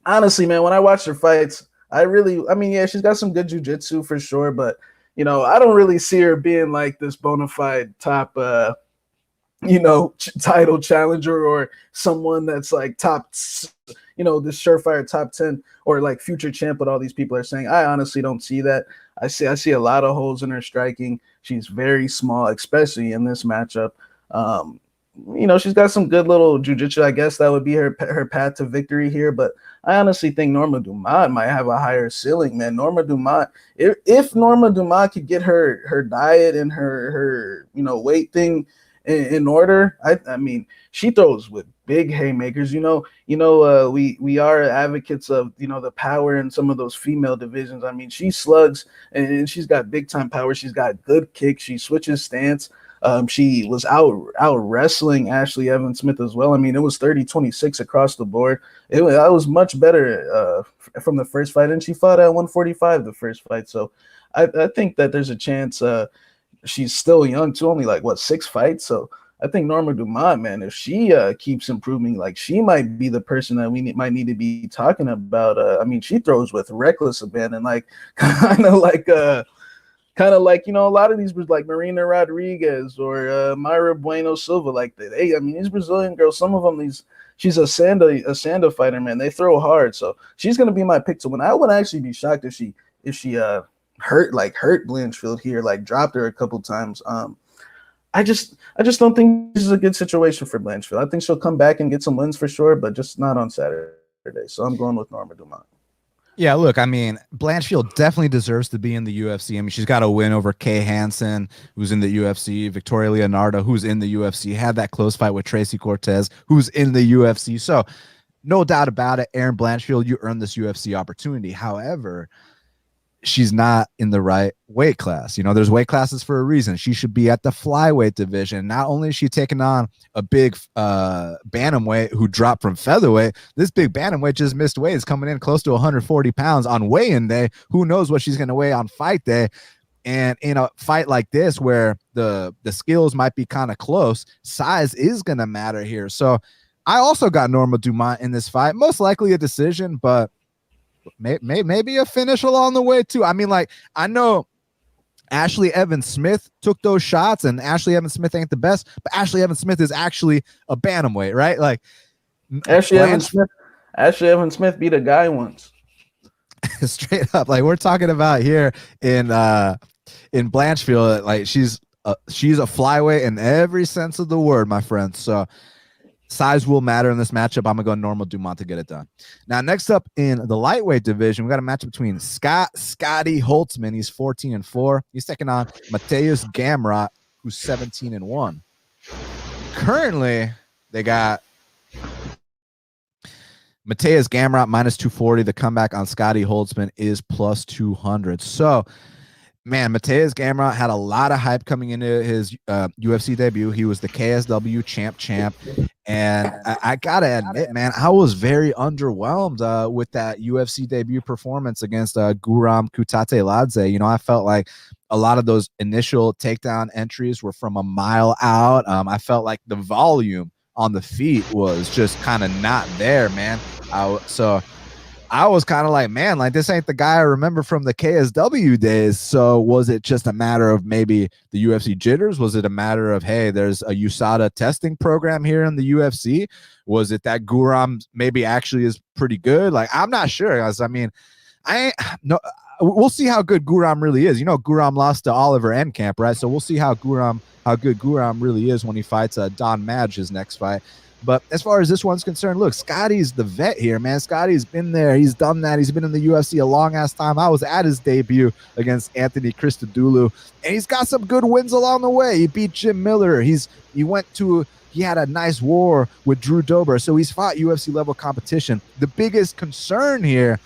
honestly, man, when I watch her fights, yeah, she's got some good jiu-jitsu for sure. But, I don't really see her being like this bona fide top, title challenger, or someone that's like top, this surefire top 10 or like future champ, what all these people are saying. I honestly don't see that. I see a lot of holes in her striking. She's very small, especially in this matchup. She's got some good little jiu-jitsu. I guess that would be her path to victory here. But I honestly think Norma Dumont might have a higher ceiling, man. Norma Dumont, if Norma Dumont could get her diet and her weight thing in order, I mean, she throws with big haymakers. We are advocates of the power in some of those female divisions. I mean, she slugs and she's got big time power. She's got good kicks. She switches stance. She was out wrestling Ashley Evans Smith as well. I mean, it was 30-26 across the board. I was much better from the first fight, and she fought at 145 the first fight. So I think that there's a chance. She's still young too, only like 6 fights. So I think Norma Dumont, man, if she keeps improving, like she might be the person that we might need to be talking about. I mean, she throws with reckless abandon, like kind of like a lot of these like Marina Rodriguez or Myra Bueno Silva, like I mean, these Brazilian girls, some of them, she's a Sanda fighter, man. They throw hard, so she's gonna be my pick to win. I would actually be shocked if she hurt Blanchfield here, like dropped her a couple times. I just don't think this is a good situation for Blanchfield. I think she'll come back and get some wins for sure, but just not on Saturday. So I'm going with Norma Dumont. Yeah, look, I mean, Blanchfield definitely deserves to be in the UFC. I mean, she's got a win over Kay Hansen, who's in the UFC, Victoria Leonardo, who's in the UFC, had that close fight with Tracy Cortez, who's in the UFC. So no doubt about it, Erin Blanchfield, you earned this UFC opportunity. However, she's not in the right weight class. There's weight classes for a reason. She should be at the flyweight division. Not only is she taking on a big bantamweight who dropped from featherweight, this big bantamweight just missed weight. Is coming in close to 140 pounds on weigh-in day. Who knows what she's going to weigh on fight day? And in a fight like this, where the skills might be kind of close, size is going to matter here. So I also got Norma Dumont in this fight, most likely a decision, but maybe a finish along the way too. I mean, like, I know Ashley Evans Smith took those shots, and Ashley Evans Smith ain't the best, but Ashley Evans Smith is actually a bantamweight, right? Like Ashley Evans Smith beat a guy once. Straight up, like we're talking about here in Blanchfield, like she's a flyweight in every sense of the word, my friend. So size will matter in this matchup. I'm gonna go normal Dumont to get it done. Now, next up in the lightweight division, we got a matchup between Scotty Holtzman. He's 14-4. He's taking on Mateusz Gamrot, who's 17-1. Currently, they got Mateusz Gamrot minus 240. The comeback on Scotty Holtzman is plus 200. So, man, Mateusz Gamrot had a lot of hype coming into his UFC debut. He was the KSW champ. And I got to admit, man, I was very underwhelmed with that UFC debut performance against Guram Kutateladze. You know, I felt like a lot of those initial takedown entries were from a mile out. I felt like the volume on the feet was just kind of not there, man. So I was kind of like, man, like this ain't the guy I remember from the KSW days. So was it just a matter of maybe the UFC jitters? Was it a matter of, hey, there's a USADA testing program here in the UFC? Was it that Guram maybe actually is pretty good? Like, I'm not sure, guys. I mean, we'll see how good Guram really is. You know, Guram lost to Oliver Enkamp, right? So we'll see how good Guram really is when he fights Don Madge his next fight. But as far as this one's concerned, look, Scotty's the vet here, man. Scotty's been there. He's done that. He's been in the UFC a long-ass time. I was at his debut against Anthony Christodoulou, and he's got some good wins along the way. He beat Jim Miller. He had a nice war with Drew Dober, so he's fought UFC-level competition. The biggest concern here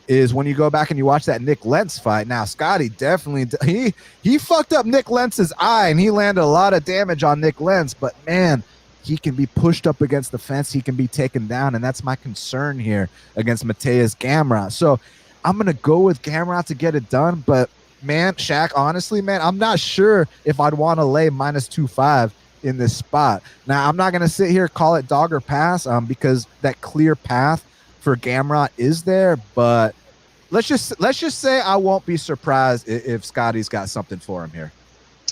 is when you go back and you watch that Nick Lentz fight. Now, Scotty definitely he fucked up Nick Lentz's eye, and he landed a lot of damage on Nick Lentz, but, man, he can be pushed up against the fence. He can be taken down, and that's my concern here against Mateusz Gamrot. So I'm going to go with Gamrot to get it done, but, man, Shaq, honestly, man, I'm not sure if I'd want to lay minus 2.5 in this spot. Now, I'm not going to sit here call it dog or pass because that clear path for Gamrot is there, but let's just say I won't be surprised if Scotty's got something for him here.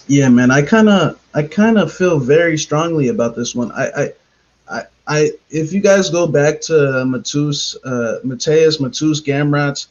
Yeah, man, I kind of feel very strongly about this one. I if you guys go back to Mateusz Gamrot's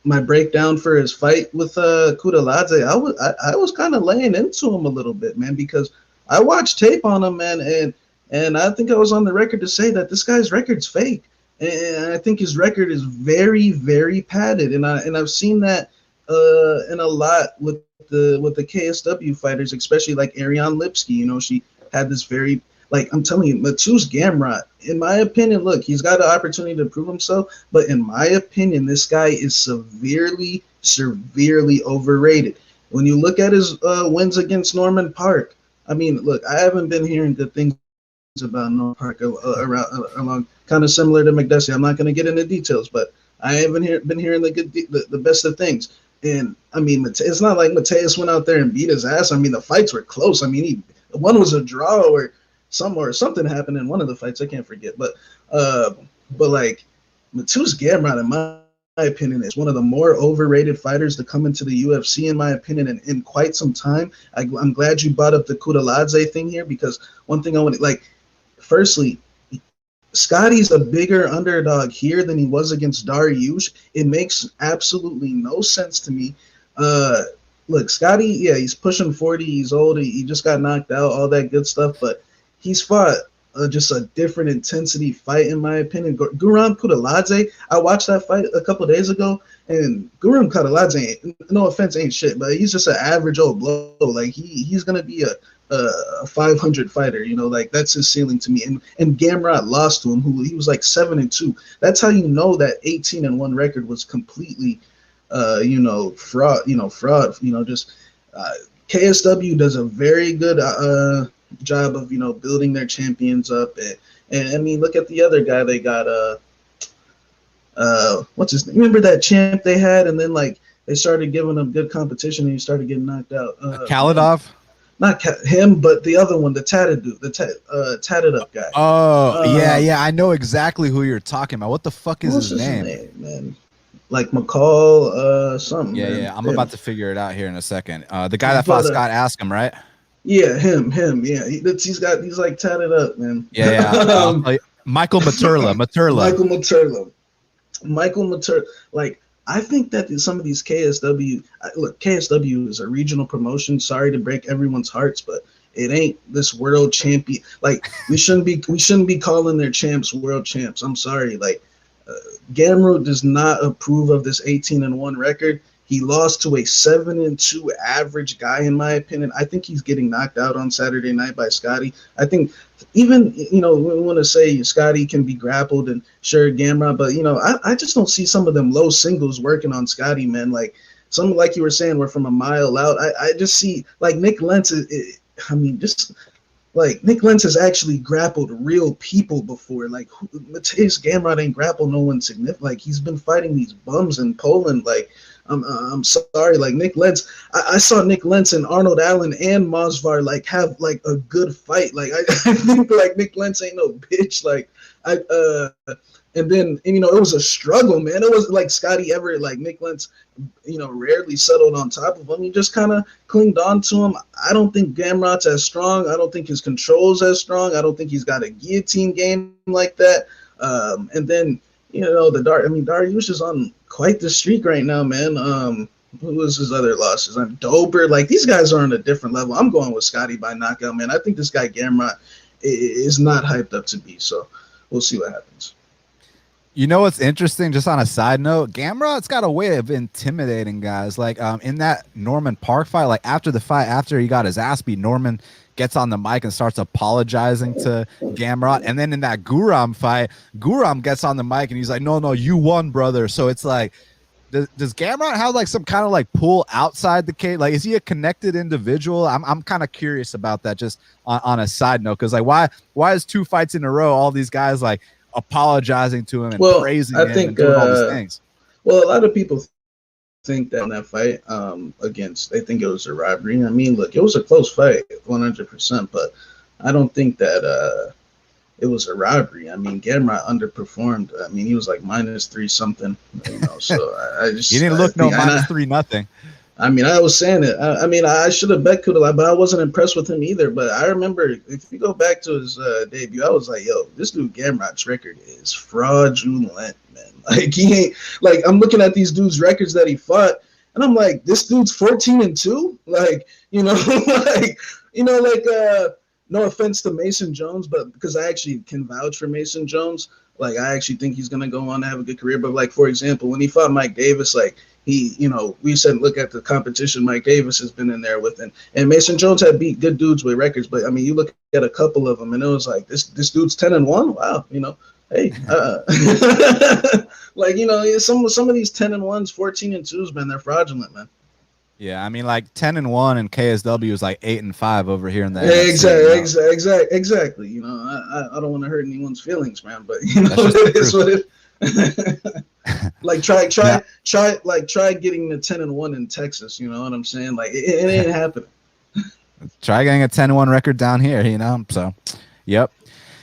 my breakdown for his fight with Kutateladze, I was kind of laying into him a little bit, man, because I watched tape on him, man, and I think I was on the record to say that this guy's record's fake, and I think his record is very, very padded, and I've seen that in a lot with the KSW fighters, especially like Ariane Lipsky. You know, she had this very, like, I'm telling you, Mateusz Gamrot, in my opinion, look, he's got an opportunity to prove himself, but in my opinion, this guy is severely overrated. When you look at his wins against Norman Park, I mean, look, I haven't been hearing good things about Norman Park along, kind of similar to McDuffie. I'm not going to get into details, but I haven't been hearing the best of things. And I mean, it's not like Mateusz went out there and beat his ass. I mean, the fights were close. I mean, one was a draw or something happened in one of the fights. I can't forget. But like Mateusz Gamrot, in my opinion, is one of the more overrated fighters to come into the UFC, in my opinion, in quite some time. I'm glad you brought up the Kutateladze thing here, because one thing I want to, like, firstly, Scotty's a bigger underdog here than he was against Dariush. It makes absolutely no sense to me. Look, Scotty, yeah, he's pushing 40. He's old. He just got knocked out, all that good stuff. But he's fought just a different intensity fight, in my opinion. Guram Kutateladze, I watched that fight a couple of days ago, and Guram Kutateladze, no offense, ain't shit, but he's just an average old blow. Like, he's going to be a 500 fighter, you know, like that's his ceiling to me. And Gamrot lost to him, who he was like 7-2. That's how you know that 18-1 record was completely, fraud. Just KSW does a very good job of building their champions up. And I mean, look at the other guy they got. What's his name? Remember that champ they had, and then like they started giving him good competition, and he started getting knocked out. Khalidov. Not him, but the other one, the tatted dude, the tatted up guy. Oh, yeah, I know exactly who you're talking about. What the fuck is his name, man? Like McCall, something. Yeah, I'm about to figure it out here in a second. The guy that fought Scott Askham, right? Yeah, him. Yeah, he's like tatted up, man. Yeah. Michael Materla. Michael Materla. Like, I think that some of these KSW is a regional promotion. Sorry to break everyone's hearts, but it ain't this world champion. Like we shouldn't be calling their champs world champs. I'm sorry. Like Gamrot does not approve of this 18-1 record. He lost to a 7-2 average guy, in my opinion. I think he's getting knocked out on Saturday night by Scotty. I think even, we want to say Scotty can be grappled and sure Gamrot, but, I just don't see some of them low singles working on Scotty, man. Like some, like you were saying, we're from a mile out. I just see, like, Nick Lentz, Nick Lentz has actually grappled real people before. Like Mateusz Gamrot ain't grappled no one significant. Like he's been fighting these bums in Poland. Like I'm sorry. Like Nick Lentz, I saw Nick Lentz and Arnold Allen and Masvar like have like a good fight. Like I think like Nick Lentz ain't no bitch. Like and then it was a struggle, man. It wasn't like Scotty ever, like Nick Lentz, rarely settled on top of him. He just kind of clinged on to him. I don't think Gamrot's as strong. I don't think his control's as strong. I don't think he's got a guillotine game like that. And then, Dariush is on quite the streak right now, man. Who was his other losses? Dober. Like these guys are on a different level. I'm going with Scotty by knockout, man. I think this guy Gamrot is not hyped up to be. So we'll see what happens. You know what's interesting, just on a side note, Gamrot's got a way of intimidating guys. Like in that Norman Park fight, like after the fight, after he got his ass beat, Norman gets on the mic and starts apologizing to Gamrot. And then in that Guram fight, Guram gets on the mic and he's like, no, you won, brother. So it's like, does Gamrot have like some kind of like pull outside the cage? Like, is he a connected individual? I'm kind of curious about that, just on a side note, because like why is 2 fights in a row all these guys like apologizing to him and praising him and doing all these things? Well, a lot of people think that in that fight they think it was a robbery. I mean, look, it was a close fight, 100%, but I don't think that it was a robbery. I mean, Gamrot underperformed. I mean, he was like -3 something, so I just you didn't look -3 nothing. I mean, I was saying it. I should have bet Kudalai, but I wasn't impressed with him either. But I remember, if you go back to his debut, I was like, yo, this dude Gamrot's record is fraudulent, man. Like, he ain't, like, I'm looking at these dudes' records that he fought, and I'm like, this dude's 14-2? Like, no offense to Mason Jones, but because I actually can vouch for Mason Jones, like, I actually think he's going to go on to have a good career. But, like, for example, when he fought Mike Davis, like, we said, look at the competition Mike Davis has been in there with, and Mason Jones had beat good dudes with records, but I mean, you look at a couple of them, and it was like this dude's 10-1. Wow, hey, like some of these 10-1s, 14-2s, man, they're fraudulent, man. Yeah, I mean, like 10-1 and KSW is like 8-5 over here in the exactly. I don't want to hurt anyone's feelings, man, but it is what it. Like try getting the 10-1 in Texas. You know what I'm saying? Like it ain't happening. Try getting a 10-1 record down here. So, yep.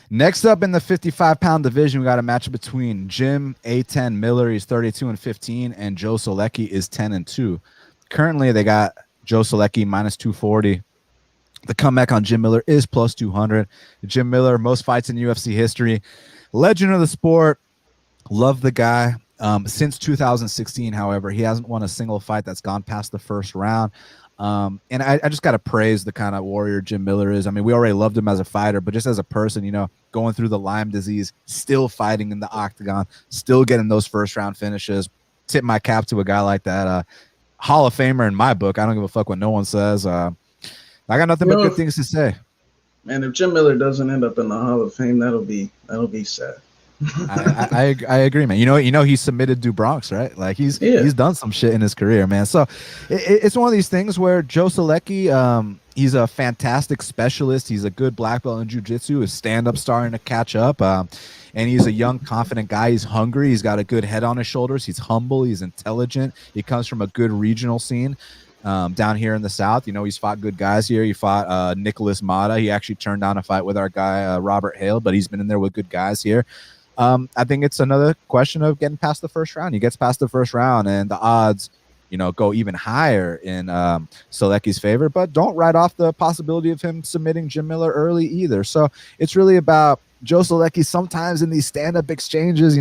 Next up in the 55-pound division, we got a match between Jim A10 Miller. He's 32-15, and Joe Solecki is 10-2. Currently, they got Joe Solecki -240. The comeback on Jim Miller is +200. Jim Miller, most fights in UFC history, legend of the sport. Love the guy. Since 2016, however, he hasn't won a single fight that's gone past the first round. And I just got to praise the kind of warrior Jim Miller is. I mean, we already loved him as a fighter, but just as a person, going through the Lyme disease, still fighting in the octagon, still getting those first-round finishes. Tip my cap to a guy like that. Hall of Famer in my book. I don't give a fuck what no one says. I got nothing but good things to say. Man, if Jim Miller doesn't end up in the Hall of Fame, that'll be sad. I agree, man. He submitted Du Bronx, right? Like he's done some shit in his career, man. So it's one of these things where Joe Solecki, he's a fantastic specialist. He's a good black belt in jiu-jitsu. His stand-up starting to catch up, and he's a young, confident guy. He's hungry. He's got a good head on his shoulders. He's humble. He's intelligent. He comes from a good regional scene down here in the South. He's fought good guys here. He fought Nicholas Mata. He actually turned down a fight with our guy Robert Hale, but he's been in there with good guys here. I think it's another question of getting past the first round. He gets past the first round, and the odds, go even higher in Solecki's favor. But don't write off the possibility of him submitting Jim Miller early either. So it's really about Joe Solecki. Sometimes in these stand-up exchanges,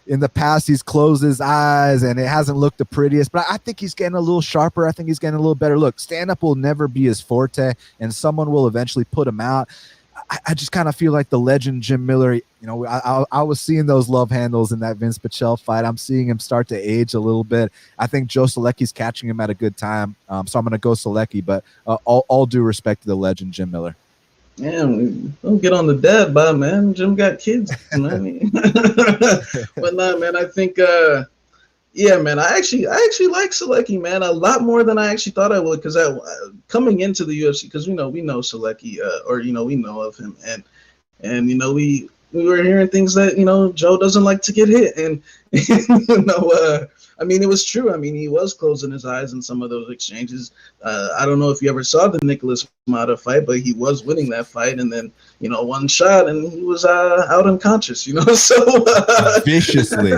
in the past he's closed his eyes and it hasn't looked the prettiest, but I think he's getting a little sharper. I think he's getting a little better. Look, stand-up will never be his forte, and someone will eventually put him out. I just kind of feel like the legend Jim Miller, you know, I was seeing those love handles in that Vince Pichel fight. I'm seeing him start to age a little bit. I think Joe Solecki's catching him at a good time. So I'm going to go Solecki, but all due respect to the legend Jim Miller. Damn, don't get on the dad bod, man. Jim got kids, man. But nah, man, I think yeah, man, I actually like Solecki, man, a lot more than I actually thought I would, because coming into the UFC, because we know Solecki, or we know of him, and we were hearing things that Joe doesn't like to get hit, and I mean, it was true. I mean, he was closing his eyes in some of those exchanges. I don't know if you ever saw the Nicholas Mata fight, but he was winning that fight, and then one shot and he was out unconscious. So viciously.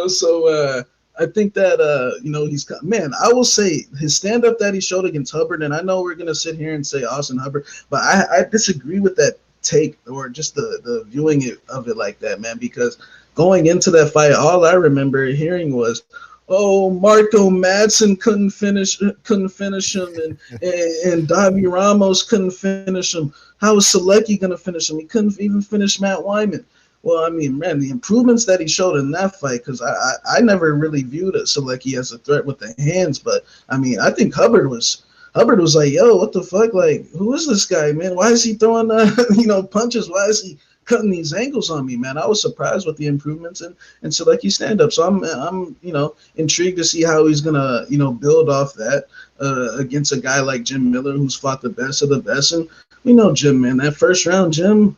So I think that he's man. I will say his stand up that he showed against Hubbard, and I know we're gonna sit here and say Austin Hubbard, but I disagree with that take, or just the viewing of it like that, man, because going into that fight, all I remember hearing was, "Oh, Marco Madsen couldn't finish him, and Davi Ramos couldn't finish him. How was Solecki gonna finish him? He couldn't even finish Matt Wyman." Well, I mean, man, the improvements that he showed in that fight, because I never really viewed Solecki as a threat with the hands, but I mean, I think Hubbard was like, "Yo, what the fuck? Like, who is this guy, man? Why is he throwing punches? Why is he cutting these angles on me, man?" I was surprised with the improvements and Solecki stand up. So I'm intrigued to see how he's gonna build off that against a guy like Jim Miller, who's fought the best of the best. And we know Jim, man. That first round, Jim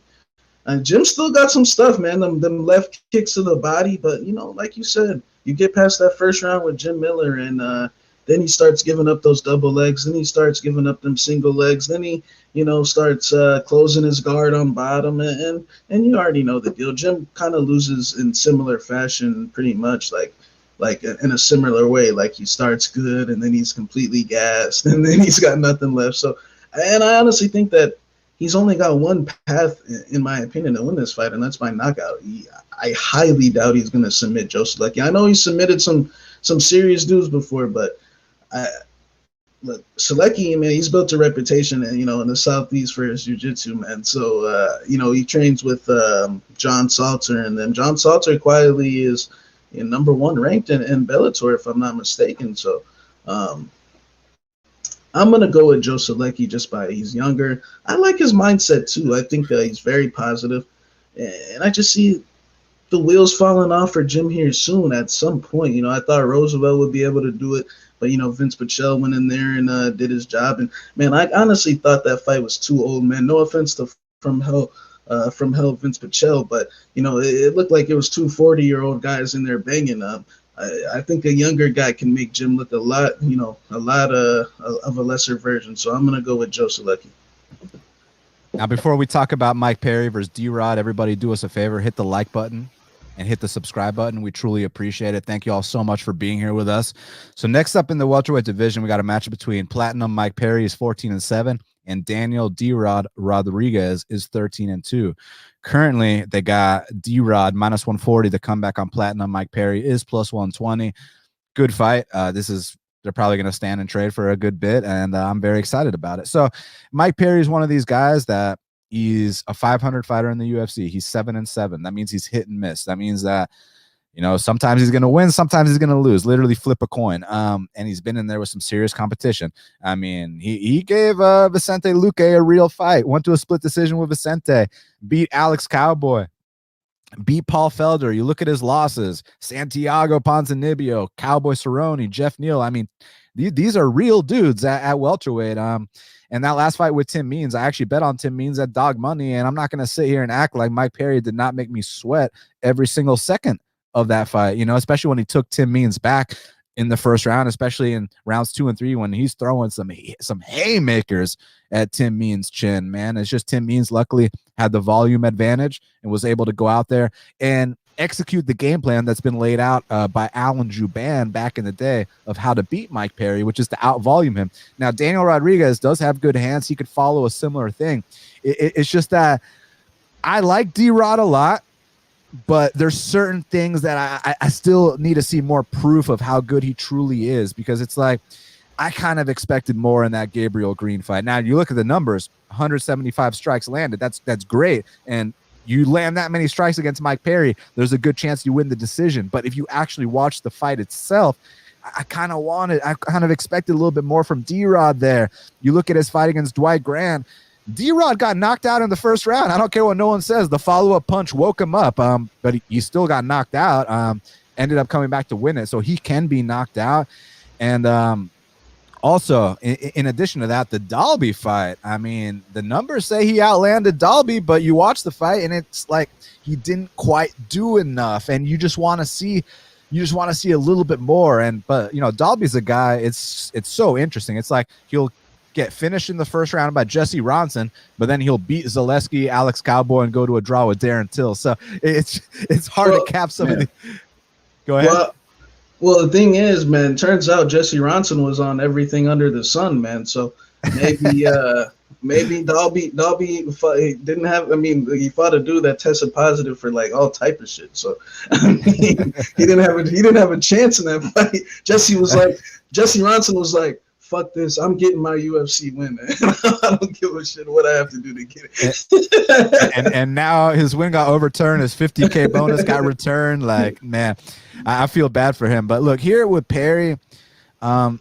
still got some stuff, man. Them left kicks to the body, but like you said, you get past that first round with Jim Miller, and then he starts giving up those double legs. Then he starts giving up them single legs. Then he, starts closing his guard on bottom. And you already know the deal. Jim kind of loses in similar fashion, pretty much like in a similar way. Like he starts good, and then he's completely gassed, and then he's got nothing left. So, and I honestly think that he's only got one path, in my opinion, to win this fight, and that's by knockout. I highly doubt he's going to submit Joe Solecki. I know he's submitted some serious dudes before, but look, Solecki, man, he's built a reputation, in the Southeast for his jiu-jitsu, man. So, he trains with John Salter, and then John Salter quietly is number one ranked in Bellator, if I'm not mistaken. So, I'm going to go with Joe Solecki just by he's younger. I like his mindset, too. I think he's very positive, and I just see the wheels falling off for Jim here soon at some point. I thought Roosevelt would be able to do it, but Vince Pichel went in there and did his job. And man, I honestly thought that fight was too old, man. No offense to from hell Vince Pichel, but it looked like it was two 40-year-old guys in there banging. I think a younger guy can make Jim look a lot of a lesser version. So I'm gonna go with Joe Solecki. Now, before we talk about Mike Perry versus D-Rod, everybody do us a favor, hit the like button and hit the subscribe button. We truly appreciate it. Thank you all so much for being here with us. So next up in the welterweight division, we got a matchup between Platinum Mike Perry is 14-7 and Daniel D-Rod Rodriguez is 13-2. Currently, they got D-Rod minus 140. The comeback on Platinum Mike Perry is plus 120. Good fight. They're probably going to stand and trade for a good bit, and I'm very excited about it. So Mike Perry is one of these guys that he's a 500 fighter in the UFC. He's 7-7. That means he's hit and miss. That means that, sometimes he's going to win, sometimes he's going to lose, literally flip a coin. And he's been in there with some serious competition. I mean, he gave Vicente Luque a real fight, went to a split decision with Vicente, beat Alex Cowboy, beat Paul Felder. You look at his losses: Santiago Ponzinibbio, Cowboy Cerrone, Jeff Neal. I mean, these are real dudes at welterweight. And that last fight with Tim Means, I actually bet on Tim Means at dog money, and I'm not going to sit here and act like Mike Perry did not make me sweat every single second of that fight, especially when he took Tim Means back in the first round, especially in rounds 2 and 3, when he's throwing some haymakers at Tim Means' chin, man. It's just Tim Means luckily had the volume advantage and was able to go out there and execute the game plan that's been laid out by Alan Juban back in the day of how to beat Mike Perry, which is to out-volume him. Now, Daniel Rodriguez does have good hands. He could follow a similar thing. It's just that I like D-Rod a lot. but there's certain things that I still need to see more proof of how good he truly is, because it's like I kind of expected more in that Gabriel Green fight. Now you look at the numbers, 175 strikes landed. That's great. And you land that many strikes against Mike Perry, there's a good chance you win the decision. But if you actually watch the fight itself, I kind of expected a little bit more from D-Rod there. You look at his fight against Dwight Grant, D-Rod got knocked out in the first round. I don't care what no one says. The follow-up punch woke him up, but he still got knocked out, ended up coming back to win it. So he can be knocked out. And also, in addition to that, the Dalby fight, I mean, the numbers say he outlanded Dalby, but you watch the fight and it's like he didn't quite do enough. And you just want to see a little bit more. But Dalby's a guy, it's so interesting. It's like he'll get finished in the first round by Jesse Ronson, but then he'll beat Zaleski, Alex Cowboy, and go to a draw with Darren Till. So it's hard to cap some of the. Go ahead. Well, the thing is, man, turns out Jesse Ronson was on everything under the sun, man. So maybe Dalby didn't have. I mean, he fought a dude that tested positive for like all type of shit. So I mean, he didn't have a chance in that fight. Jesse Ronson was like, fuck this, I'm getting my UFC win, man. I don't give a shit what I have to do to get it. and now his win got overturned. His 50K bonus got returned. Like, man, I feel bad for him. But look, here with Perry, I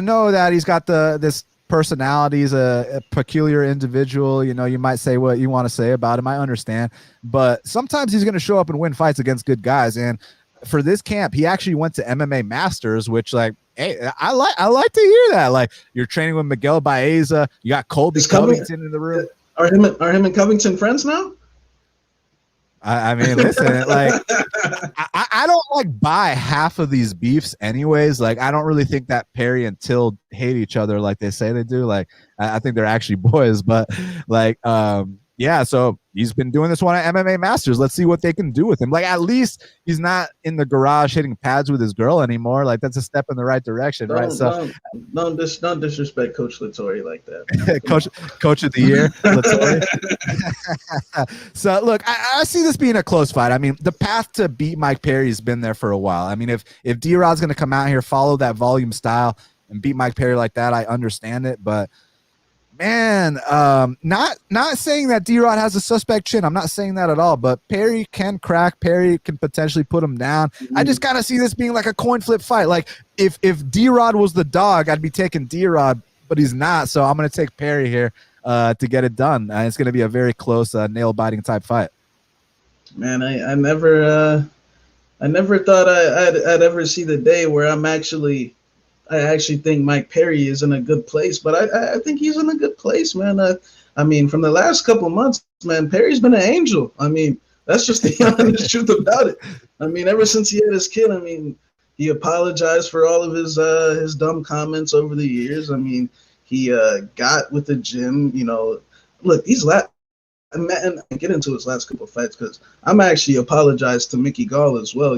know that he's got this personality. He's a peculiar individual. You might say what you want to say about him. I understand. But sometimes he's going to show up and win fights against good guys. And for this camp, he actually went to MMA Masters, which, like, hey, I like to hear that. Like, you're training with Miguel Baeza. You got Colby Covington in the room. Are him and Covington friends now? I mean, listen, like, I don't like buy half of these beefs anyways. Like, I don't really think that Perry and Till hate each other like they say they do. Like, I think they're actually boys, but like, yeah, so he's been doing this one at MMA Masters. Let's see what they can do with him. Like, at least he's not in the garage hitting pads with his girl anymore. Like, that's a step in the right direction, right? So don't disrespect Coach Latore like that. Coach of the year, Latore. So look, I see this being a close fight. I mean, the path to beat Mike Perry has been there for a while. I mean, if D-Rod's going to come out here, follow that volume style, and beat Mike Perry like that, I understand it, but. Man, not saying that D-Rod has a suspect chin. I'm not saying that at all, but Perry can crack. Perry can potentially put him down. I just kind of see this being like a coin flip fight. Like, if D-Rod was the dog, I'd be taking D-Rod, but he's not, so I'm going to take Perry here to get it done. It's going to be a very close, nail-biting type fight. Man, I never thought I'd ever see the day where I actually think Mike Perry is in a good place, but I think he's in a good place, man. I mean, from the last couple of months, man, Perry's been an angel. I mean, that's just the honest truth about it. I mean, ever since he had his kid, I mean, he apologized for all of his dumb comments over the years. I mean, he got with the gym. Look, and get into his last couple of fights, because I'm actually apologized to Mickey Gall as well.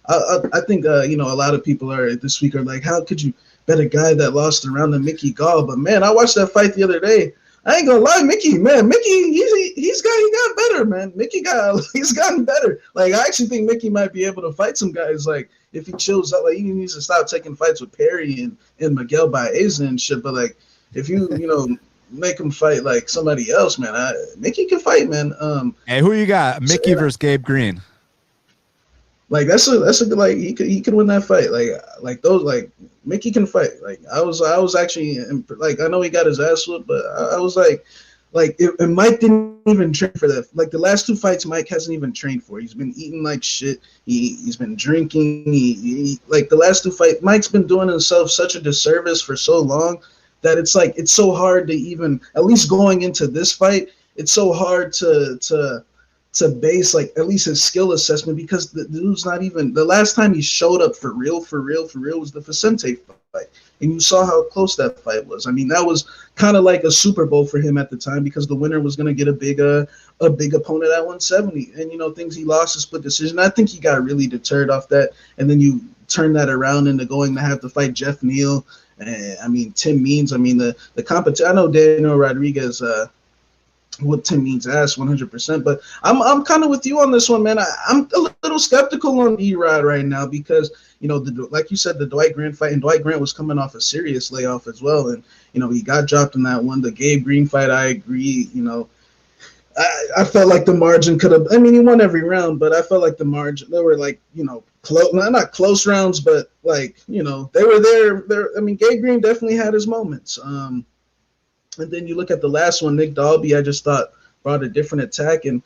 I think a lot of people this week are like, how could you bet a guy that lost around to Mickey Gall? But man, I watched that fight the other day. I ain't gonna lie, Mickey he's got better, man. He's gotten better. Like, I actually think Mickey might be able to fight some guys. Like, if he chills out, like, he needs to stop taking fights with Perry and Miguel Baeza and shit. But like, if you make him fight like somebody else, man. Mickey can fight, man. Hey, who you got? Mickey versus Gabe Green. Like, that's a good, like, he could win that fight. Like those, like, Mickey can fight. Like, I was actually, like, I know he got his ass whooped, but I was like if Mike didn't even train for that. Like, the last two fights Mike hasn't even trained for. He's been eating like shit. He's been drinking. He like, the last two fights, Mike's been doing himself such a disservice for so long that it's like, it's so hard to even, at least going into this fight, it's so hard to base, like, at least his skill assessment, because the dude's not even, the last time he showed up for real was the Vicente fight. And you saw how close that fight was. I mean, that was kind of like a Super Bowl for him at the time, because the winner was going to get a big opponent at 170. And, things he lost a split decision. I think he got really deterred off that. And then you turn that around into going to have to fight Jeff Neal. And I mean, Tim Means. I mean, the competition. I know Daniel Rodriguez what Tim Means asked 100%. But I'm kind of with you on this one, man. I'm a little skeptical on E-Rod right now because, like you said, the Dwight Grant fight, and Dwight Grant was coming off a serious layoff as well. And, he got dropped in that one. The Gabe Green fight, I agree. I felt like the margin could have, he won every round, but I felt like the margin, they were like, close, not close rounds, but like, they were there. Gabe Green definitely had his moments. And then you look at the last one, Nick Dalby, I just thought brought a different attack. And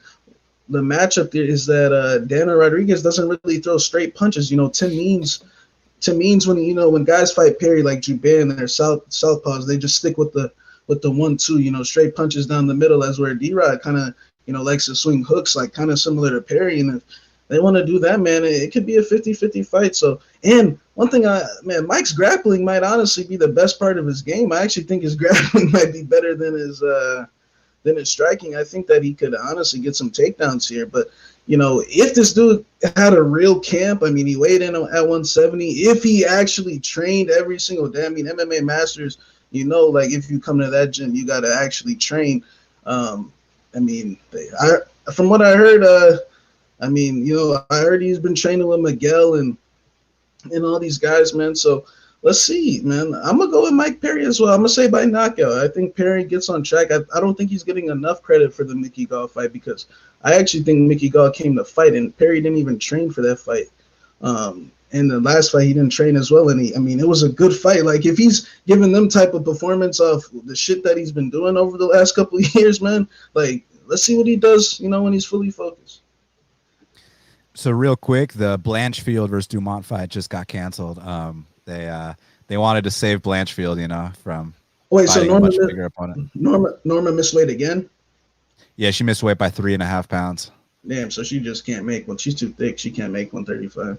the matchup there is that Dana Rodriguez doesn't really throw straight punches. Tim Means when guys fight Perry like Joubert and their southpaws, they just stick with the 1-2, straight punches down the middle, as where D-Rod kind of, likes to swing hooks, like kind of similar to Perry. And if they want to do that, man, it could be a 50-50 fight. So, and one thing, Mike's grappling might honestly be the best part of his game. I actually think his grappling might be better than his striking. I think that he could honestly get some takedowns here. But, if this dude had a real camp, he weighed in at 170. If he actually trained every single day, MMA Masters, like if you come to that gym, you got to actually train. From what I heard, I heard he's been training with Miguel and all these guys, man. So let's see, man. I'm going to go with Mike Perry as well. I'm going to say by knockout. I think Perry gets on track. I don't think he's getting enough credit for the Mickey Gall fight because I actually think Mickey Gall came to fight and Perry didn't even train for that fight. And the last fight, he didn't train as well. And it was a good fight. Like, if he's giving them type of performance of the shit that he's been doing over the last couple of years, man, like, let's see what he does, when he's fully focused. So real quick, the Blanchfield versus Dumont fight just got canceled. They wanted to save Blanchfield, from fighting a much bigger opponent. Norma missed weight again? Yeah, she missed weight by 3.5 pounds. Damn, so she just can't make one. She's too thick. She can't make 135.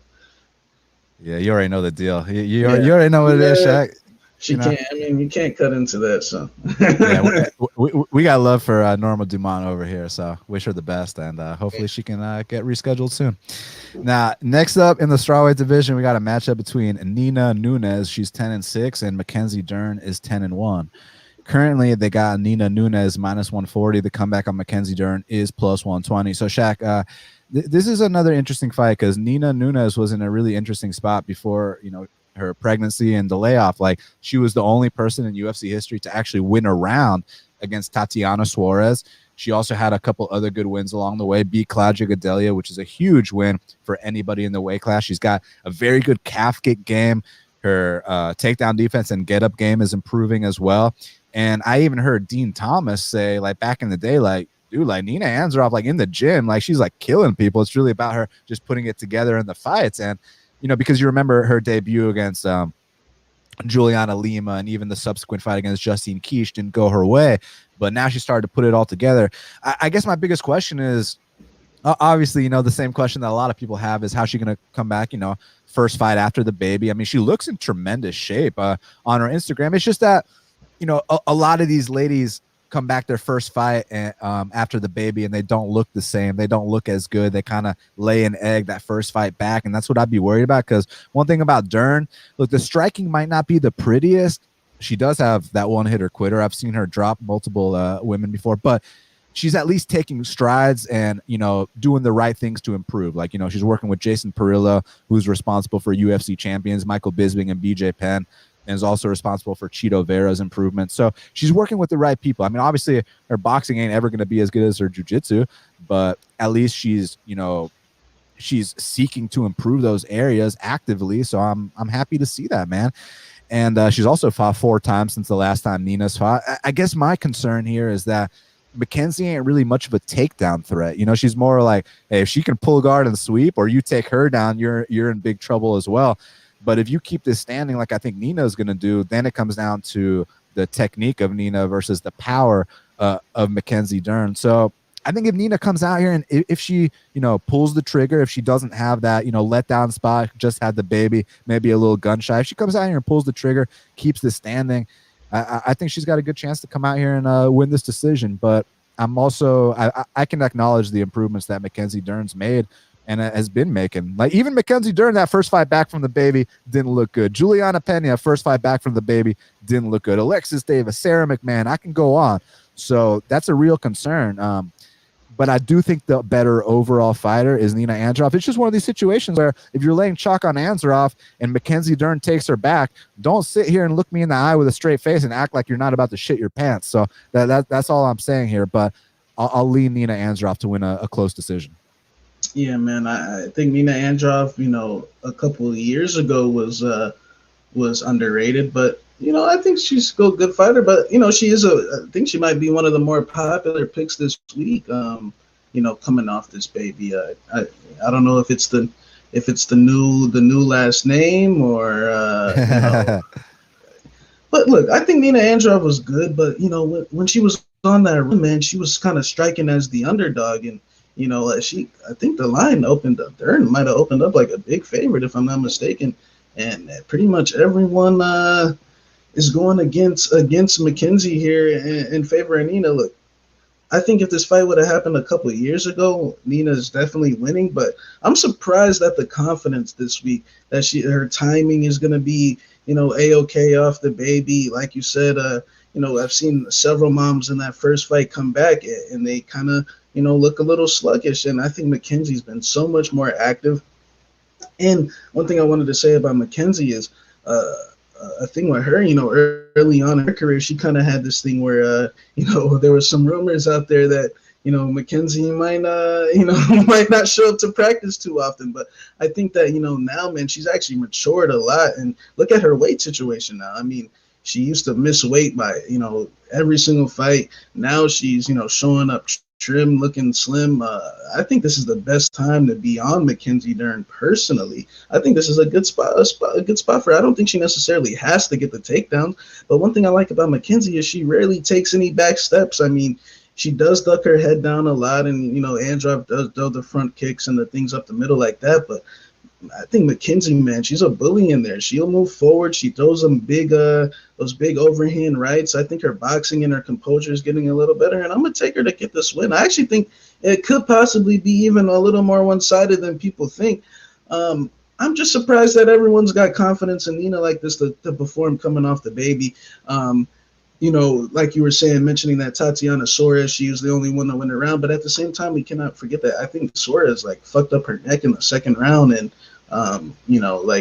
Yeah, you already know the deal. You already know what it is, Shaq. She can't. You can't cut into that. So yeah, we got love for Norma Dumont over here. So wish her the best, and hopefully she can get rescheduled soon. Now, next up in the strawweight division, we got a matchup between Nina Nunes. She's 10-6, and Mackenzie Dern is 10-1. Currently, they got Nina Nunes -140. The comeback on Mackenzie Dern is +120. So, Shaq, this is another interesting fight because Nina Nunes was in a really interesting spot before, her pregnancy and the layoff. Like, she was the only person in UFC history to actually win a round against Tatiana Suarez. She also had a couple other good wins along the way, beat Claudia Gadelha, which is a huge win for anybody in the weight class. She's got a very good calf kick game. Her takedown defense and get-up game is improving as well. And I even heard Dean Thomas say, like, back in the day, like, dude, like, Nina Ansaroff, like, in the gym, like, she's, like, killing people. It's really about her just putting it together in the fights. And, because you remember her debut against Juliana Lima and even the subsequent fight against Justine Kish didn't go her way. But now she started to put it all together. I guess my biggest question is, obviously, the same question that a lot of people have is how's she going to come back, first fight after the baby. She looks in tremendous shape on her Instagram. It's just that, a lot of these ladies come back their first fight and, after the baby, and they don't look the same. They don't look as good. They kind of lay an egg that first fight back, and that's what I'd be worried about. Because one thing about Dern, look, the striking might not be the prettiest. She does have that one-hitter quitter. I've seen her drop multiple women before, but she's at least taking strides and, doing the right things to improve. Like, she's working with Jason Perillo, who's responsible for UFC champions, Michael Bisping and BJ Penn, and is also responsible for Chito Vera's improvement. So she's working with the right people. Obviously, her boxing ain't ever going to be as good as her jiu-jitsu, but at least she's, she's seeking to improve those areas actively. So I'm happy to see that, man. And she's also fought 4 times since the last time Nina's fought. I guess my concern here is that Mackenzie ain't really much of a takedown threat. She's more like, hey, if she can pull guard and sweep, or you take her down, you're in big trouble as well. But if you keep this standing like I think Nina is going to do, then it comes down to the technique of Nina versus the power of Mackenzie Dern. So I think if Nina comes out here and if she, pulls the trigger, if she doesn't have that, let down spot, just had the baby, maybe a little gun shy, if she comes out here and pulls the trigger, keeps this standing, I think she's got a good chance to come out here and win this decision. But I'm also, I can acknowledge the improvements that Mackenzie Dern's made and has been making. Like, even Mackenzie Dern, that first fight back from the baby didn't look good. Juliana Pena, first fight back from the baby, didn't look good. Alexis Davis, Sarah McMahon, I can go on. So that's a real concern. But I do think the better overall fighter is Nina Ansaroff. It's just one of these situations where if you're laying chalk on Ansaroff and Mackenzie Dern takes her back, don't sit here and look me in the eye with a straight face and act like you're not about to shit your pants. So that's all I'm saying here. But I'll lean Nina Ansaroff to win a close decision. Yeah, man. I think Nina Ansaroff, a couple of years ago was underrated, but I think she's still a good fighter. But she is I think she might be one of the more popular picks this week. Coming off this baby, I don't know if it's the new last name or. But look, I think Nina Ansaroff was good, but when she was on that run, man, she was kind of striking as the underdog, and I think the line opened up. Dern might have opened up like a big favorite, if I'm not mistaken, and pretty much everyone is going against Mackenzie here in favor of Nina. Look, I think if this fight would have happened a couple of years ago, Nina's definitely winning. But I'm surprised at the confidence this week that her timing is going to be, a-okay off the baby. Like you said, I've seen several moms in that first fight come back and they kind of, look a little sluggish. And I think Mackenzie's been so much more active. And one thing I wanted to say about Mackenzie is a thing with her, early on in her career, she kind of had this thing where, there were some rumors out there that, Mackenzie might, might not show up to practice too often. But I think that, now, man, she's actually matured a lot. And look at her weight situation now. I mean, she used to miss weight by, every single fight. Now she's, showing up trim, looking slim. I think this is the best time to be on Mackenzie Dern personally. I think this is a good spot for her. I don't think she necessarily has to get the takedowns, but one thing I like about Mackenzie is she rarely takes any back steps. I mean, she does duck her head down a lot, and Ansaroff does the front kicks and the things up the middle like that, but I think Mackenzie, man, she's a bully in there. She'll move forward. She throws them those big overhand rights. I think her boxing and her composure is getting a little better, and I'm gonna take her to get this win. I actually think it could possibly be even a little more one-sided than people think. I'm just surprised that everyone's got confidence in Nina like this to perform coming off the baby. Like you were saying, mentioning that Tatiana Suarez, she was the only one that went around, but at the same time, we cannot forget that I think Suarez fucked up her neck in the second round, and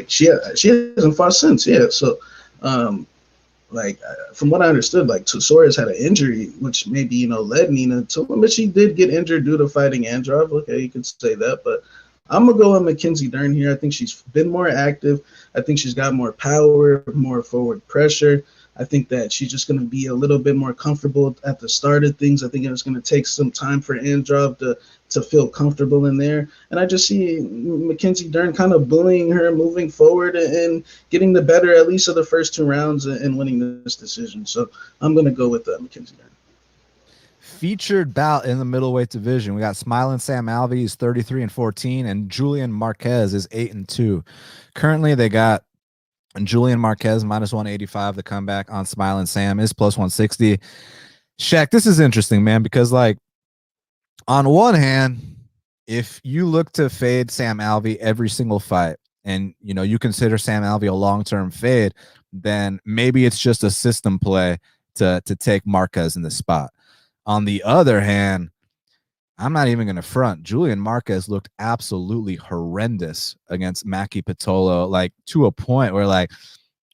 she hasn't fought since. Yeah, so from what I understood, Suarez had an injury, which maybe led Nina to him, but she did get injured due to fighting Ansaroff. Okay, you could say that, but I'm gonna go on Mackenzie Dern here. I think she's been more active. I think she's got more power, more forward pressure. I think that she's just going to be a little bit more comfortable at the start of things. I think it's going to take some time for Ansaroff to feel comfortable in there. And I just see Mackenzie Dern kind of bullying her, moving forward and getting the better at least of the first two rounds and winning this decision. So I'm going to go with Mackenzie Dern. Featured bout in the middleweight division. We got Smiling Sam Alvey is 33-14, and Julian Marquez is 8-2. Currently, they got Julian Marquez minus 185. The comeback on Smiling Sam is plus 160. Shaq, this is interesting, man, because on one hand, if you look to fade Sam Alvey every single fight, and you consider Sam Alvey a long-term fade, then maybe it's just a system play to take Marquez in the spot. On the other hand, I'm not even going to front. Julian Marquez looked absolutely horrendous against Maki Pitolo, to a point where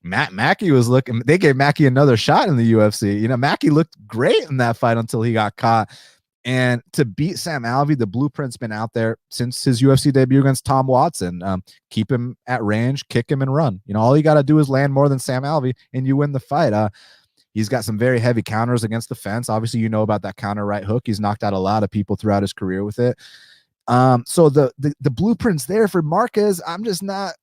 Maki was looking, they gave Maki another shot in the UFC. Maki looked great in that fight until he got caught. And to beat Sam Alvey, the blueprint's been out there since his UFC debut against Tom Watson. Keep him at range, kick him and run. All you got to do is land more than Sam Alvey and you win the fight. He's got some very heavy counters against the fence. Obviously, about that counter right hook. He's knocked out a lot of people throughout his career with it. So the blueprint's there for Marquez. I'm just not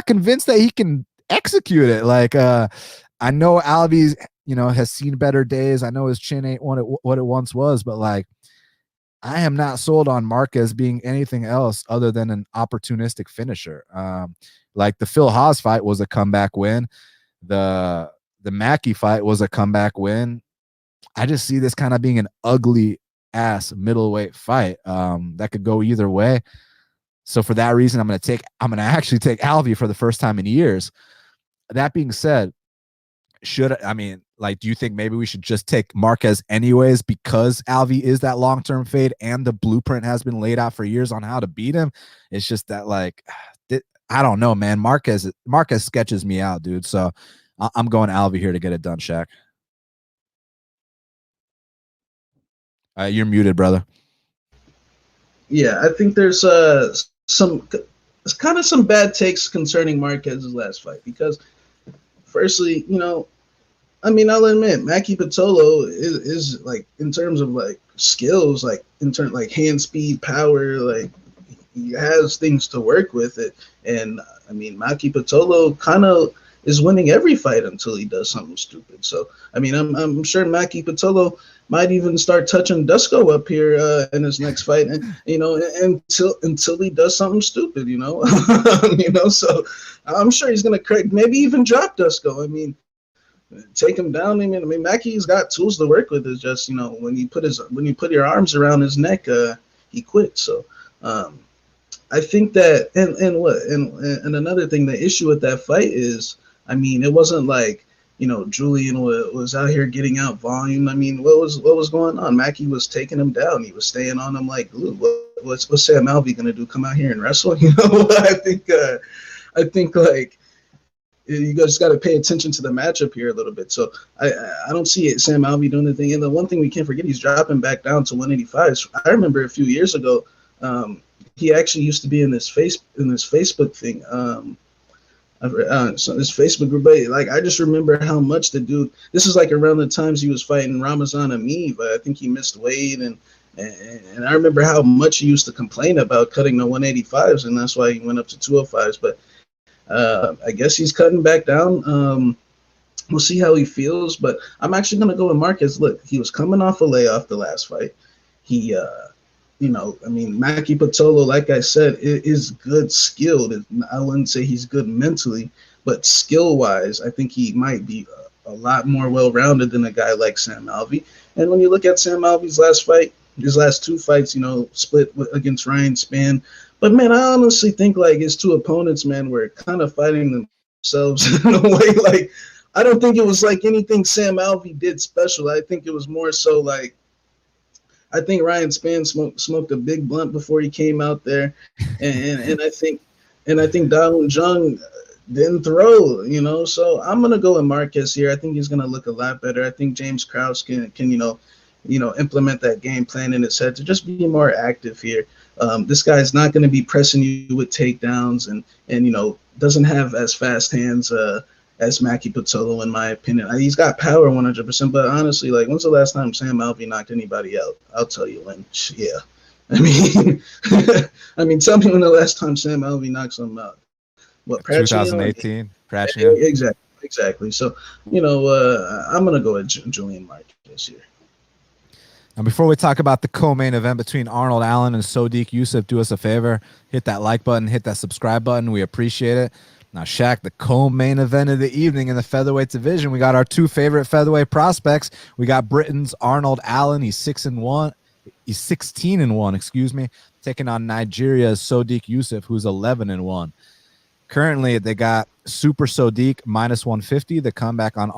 convinced that he can execute it. I know Alvey's, has seen better days. I know his chin ain't what it once was, but I am not sold on Marquez being anything else other than an opportunistic finisher. The Phil Haas fight was a comeback win. The Maki fight was a comeback win. I just see this kind of being an ugly ass middleweight fight that could go either way. So for that reason, I'm going to actually take Alvey for the first time in years. That being said, like, do you think maybe we should just take Marquez anyways because Alvi is that long-term fade and the blueprint has been laid out for years on how to beat him? It's just that, like, I don't know, man. Marquez sketches me out, dude. So I'm going Alvi here to get it done, Shaq. You're muted, brother. Yeah, I think there's some kind of some bad takes concerning Marquez's last fight because, firstly, you know, I mean, I'll admit, Mackie Patolo is like, in terms of like skills, like in terms like hand speed, power, like he has things to work with it. And I mean, Mackie Patolo kind of is winning every fight until he does something stupid. So I mean, I'm sure Mackie Patolo might even start touching Dusko up here in his next fight, and you know, until he does something stupid, you know, you know. So I'm sure he's gonna crack, maybe even drop Dusko. I mean, take him down. I mean, Mackie's got tools to work with. It's just, you know, when you put your arms around his neck, he quits. So I think that, and another thing, the issue with that fight is, I mean, it wasn't like, you know, Julian was out here getting out volume. I mean, what was going on? Mackie was taking him down. He was staying on him like, what's Sam Alvey gonna do? Come out here and wrestle? You know, I think like, you guys got to pay attention to the matchup here a little bit. So I don't see it, Sam Alvey doing the thing. And the one thing we can't forget, he's dropping back down to 185. So I remember a few years ago, he actually used to be in this Facebook thing. So this Facebook group, but like, I just remember how much the dude, this is like around the times he was fighting Ramazan Ameev. I think he missed weight, and I remember how much he used to complain about cutting the 185s, and that's why he went up to 205s. But I guess he's cutting back down. We'll see how he feels, but I'm actually going to go with Marquez. Look, he was coming off a layoff the last fight. He, you know, I mean, Mackie Patolo, like I said, is good skilled. I wouldn't say he's good mentally, but skill-wise, I think he might be a lot more well-rounded than a guy like Sam Alvey. And when you look at Sam Alvey's last fight, his last two fights, you know, split against Ryan Spann. But, man, I honestly think, like, his two opponents, man, were kind of fighting themselves in a way. Like, I don't think it was, like, anything Sam Alvey did special. I think it was more so, like, I think Ryan Spann smoked a big blunt before he came out there. And I think Dawoon Jung didn't throw, you know. So I'm going to go with Marquez here. I think he's going to look a lot better. I think James Krause can you know, implement that game plan in his head to just be more active here. This guy's not going to be pressing you with takedowns and you know, doesn't have as fast hands as Mackie Patolo, in my opinion. He's got power 100%, but honestly, like, when's the last time Sam Alvey knocked anybody out? I'll tell you when. Yeah. I mean, tell me when the last time Sam Alvey knocked someone out. What, Pratchett? 2018. Pratchett. Exactly. So, you know, I'm going to go with Julian Marquez here. And before we talk about the co-main event between Arnold Allen and Sodiq Yusuff, do us a favor, hit that like button, hit that subscribe button. We appreciate it. Now, Shaq, the co-main event of the evening in the featherweight division, we got our two favorite featherweight prospects. We got Britain's Arnold Allen. He's 6-1. He's 16-1, excuse me, taking on Nigeria's Sodiq Yusuff, who's 11-1. Currently, they got Super Sodiq -150. The comeback on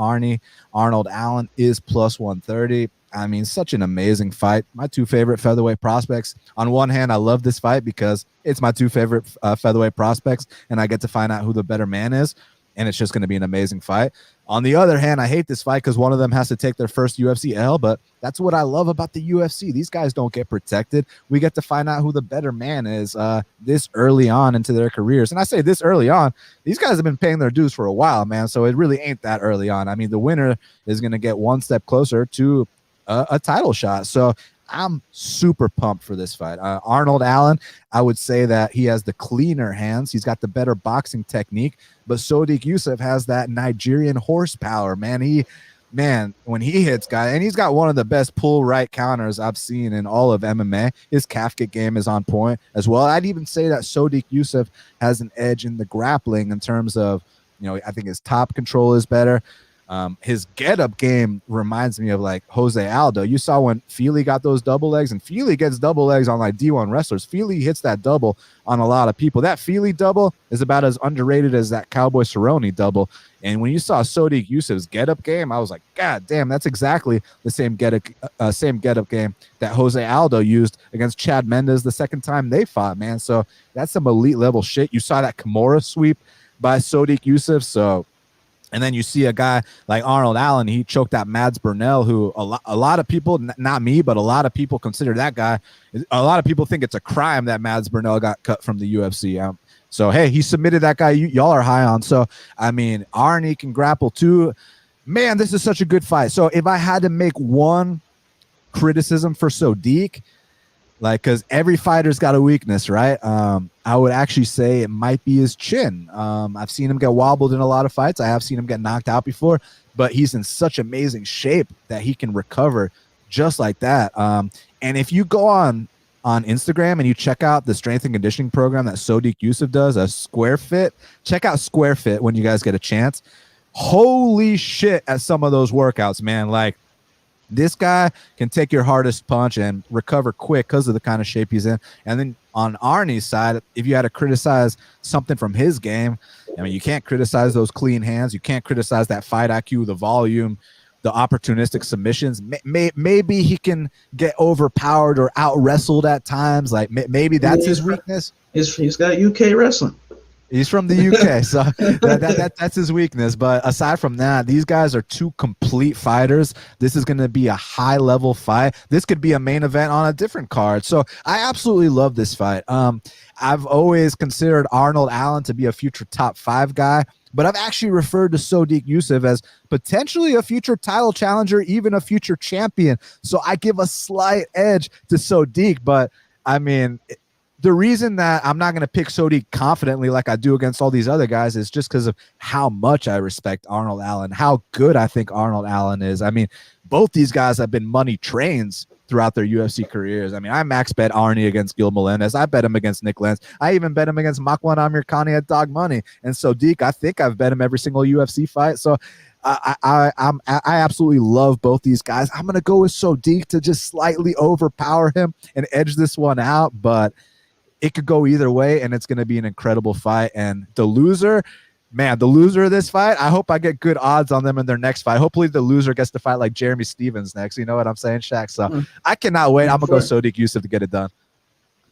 Arnold Allen is +130. I mean, such an amazing fight. My two favorite featherweight prospects. On one hand, I love this fight because it's my two favorite featherweight prospects, and I get to find out who the better man is, and it's just going to be an amazing fight. On the other hand, I hate this fight because one of them has to take their first UFC L, but that's what I love about the UFC. These guys don't get protected. We get to find out who the better man is this early on into their careers. And I say this early on, these guys have been paying their dues for a while, man, so it really ain't that early on. I mean, the winner is going to get one step closer to a title shot. So I'm super pumped for this fight. Arnold Allen, I would say that he has the cleaner hands. He's got the better boxing technique, but Sodiq Yusuff has that Nigerian horsepower, man. When he hits guys, and he's got one of the best pull right counters I've seen in all of MMA. His calf kick game is on point as well. I'd even say that Sodiq Yusuff has an edge in the grappling in terms of, you know, I think his top control is better. His get-up game reminds me of like Jose Aldo. You saw when Feely got those double legs, and Feely gets double legs on like D1 wrestlers. Feely hits that double on a lot of people. That Feely double is about as underrated as that Cowboy Cerrone double. And when you saw Sodiq Yusuf's get-up game, I was like, God damn, that's exactly the same get-up game that Jose Aldo used against Chad Mendes the second time they fought, man. So that's some elite level shit. You saw that Kimura sweep by Sodiq Yusuf. So, and then you see a guy like Arnold Allen. He choked out Mads Burnell, who a lot of people, not me, but a lot of people consider that guy. A lot of people think it's a crime that Mads Burnell got cut from the UFC. So, hey, he submitted that guy y'all are high on. So, I mean, Arnie can grapple too. Man, this is such a good fight. So if I had to make one criticism for Sodiq, like, because every fighter's got a weakness, right? I would actually say it might be his chin. I've seen him get wobbled in a lot of fights. I have seen him get knocked out before, but he's in such amazing shape that he can recover just like that. And if you go on Instagram and you check out the strength and conditioning program that Sodiq Yusuf does, a Square Fit, check out Square Fit when you guys get a chance. Holy shit at some of those workouts, man. Like, this guy can take your hardest punch and recover quick because of the kind of shape he's in. And then on Arnie's side, if you had to criticize something from his game, I mean, you can't criticize those clean hands. You can't criticize that fight IQ, the volume, the opportunistic submissions. Maybe he can get overpowered or out wrestled at times. Like maybe that's his weakness. He's got UK wrestling. He's from the UK, so that's his weakness. But aside from that, these guys are two complete fighters. This is going to be a high-level fight. This could be a main event on a different card. So I absolutely love this fight. I've always considered Arnold Allen to be a future top 5 guy, but I've actually referred to Sodiq Yusuf as potentially a future title challenger, even a future champion. So I give a slight edge to Sodiq, but I mean, the reason that I'm not going to pick Sodiq confidently like I do against all these other guys is just because of how much I respect Arnold Allen, how good I think Arnold Allen is. I mean, both these guys have been money trains throughout their UFC careers. I mean, I max bet Arnie against Gil Melendez. I bet him against Nick Lenz. I even bet him against Makwan Amirkhani at Dog Money. And Sodiq, I think I've bet him every single UFC fight. So I absolutely love both these guys. I'm going to go with Sodiq to just slightly overpower him and edge this one out, but it could go either way, and it's going to be an incredible fight. And the loser of this fight, I hope I get good odds on them in their next fight. Hopefully the loser gets to fight like Jeremy Stevens next. You know what I'm saying, Shaq? So I cannot wait. I'm going to go Sodiq Yusuf to get it done.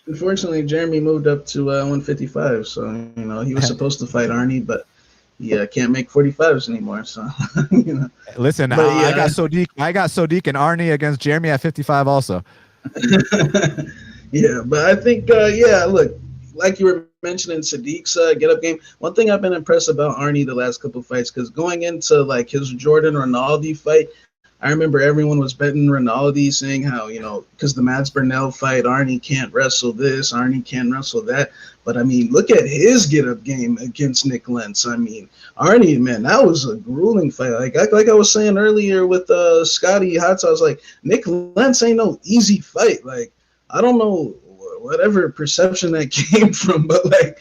Unfortunately, Jeremy moved up to 155, so you know he was supposed to fight Arnie, but yeah, can't make 45s anymore. So you know. Listen, I got Sodiq and Arnie against Jeremy at 55 also. Yeah, but I think, look, like you were mentioning Sadiq's get-up game, one thing I've been impressed about Arnie the last couple of fights, because going into, like, his Jordan Rinaldi fight, I remember everyone was betting Rinaldi, saying how, you know, because the Mads Burnell fight, Arnie can't wrestle this, Arnie can't wrestle that. But, I mean, look at his get-up game against Nick Lentz. I mean, Arnie, man, that was a grueling fight. Like I was saying earlier with Scotty Hotz, I was like, Nick Lentz ain't no easy fight. Like, I don't know whatever perception that came from, but like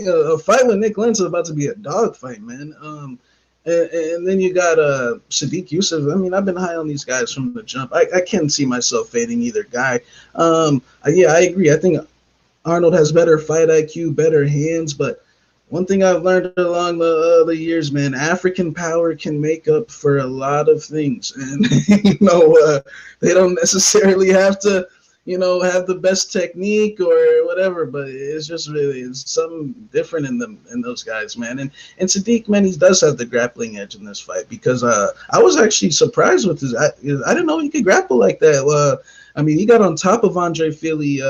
a fight with Nick Lentz is about to be a dog fight, man. And then you got Sodiq Yusuf. I mean, I've been high on these guys from the jump. I can't see myself fading either guy. I agree. I think Arnold has better fight IQ, better hands, but one thing I've learned along the years, man, African power can make up for a lot of things, and you know, they don't necessarily have to, you know, have the best technique or whatever, but it's just really something different in those guys, man. And Sodiq, man, he does have the grappling edge in this fight, because I was actually surprised with his. I didn't know he could grapple like that. I mean, he got on top of Andre Fili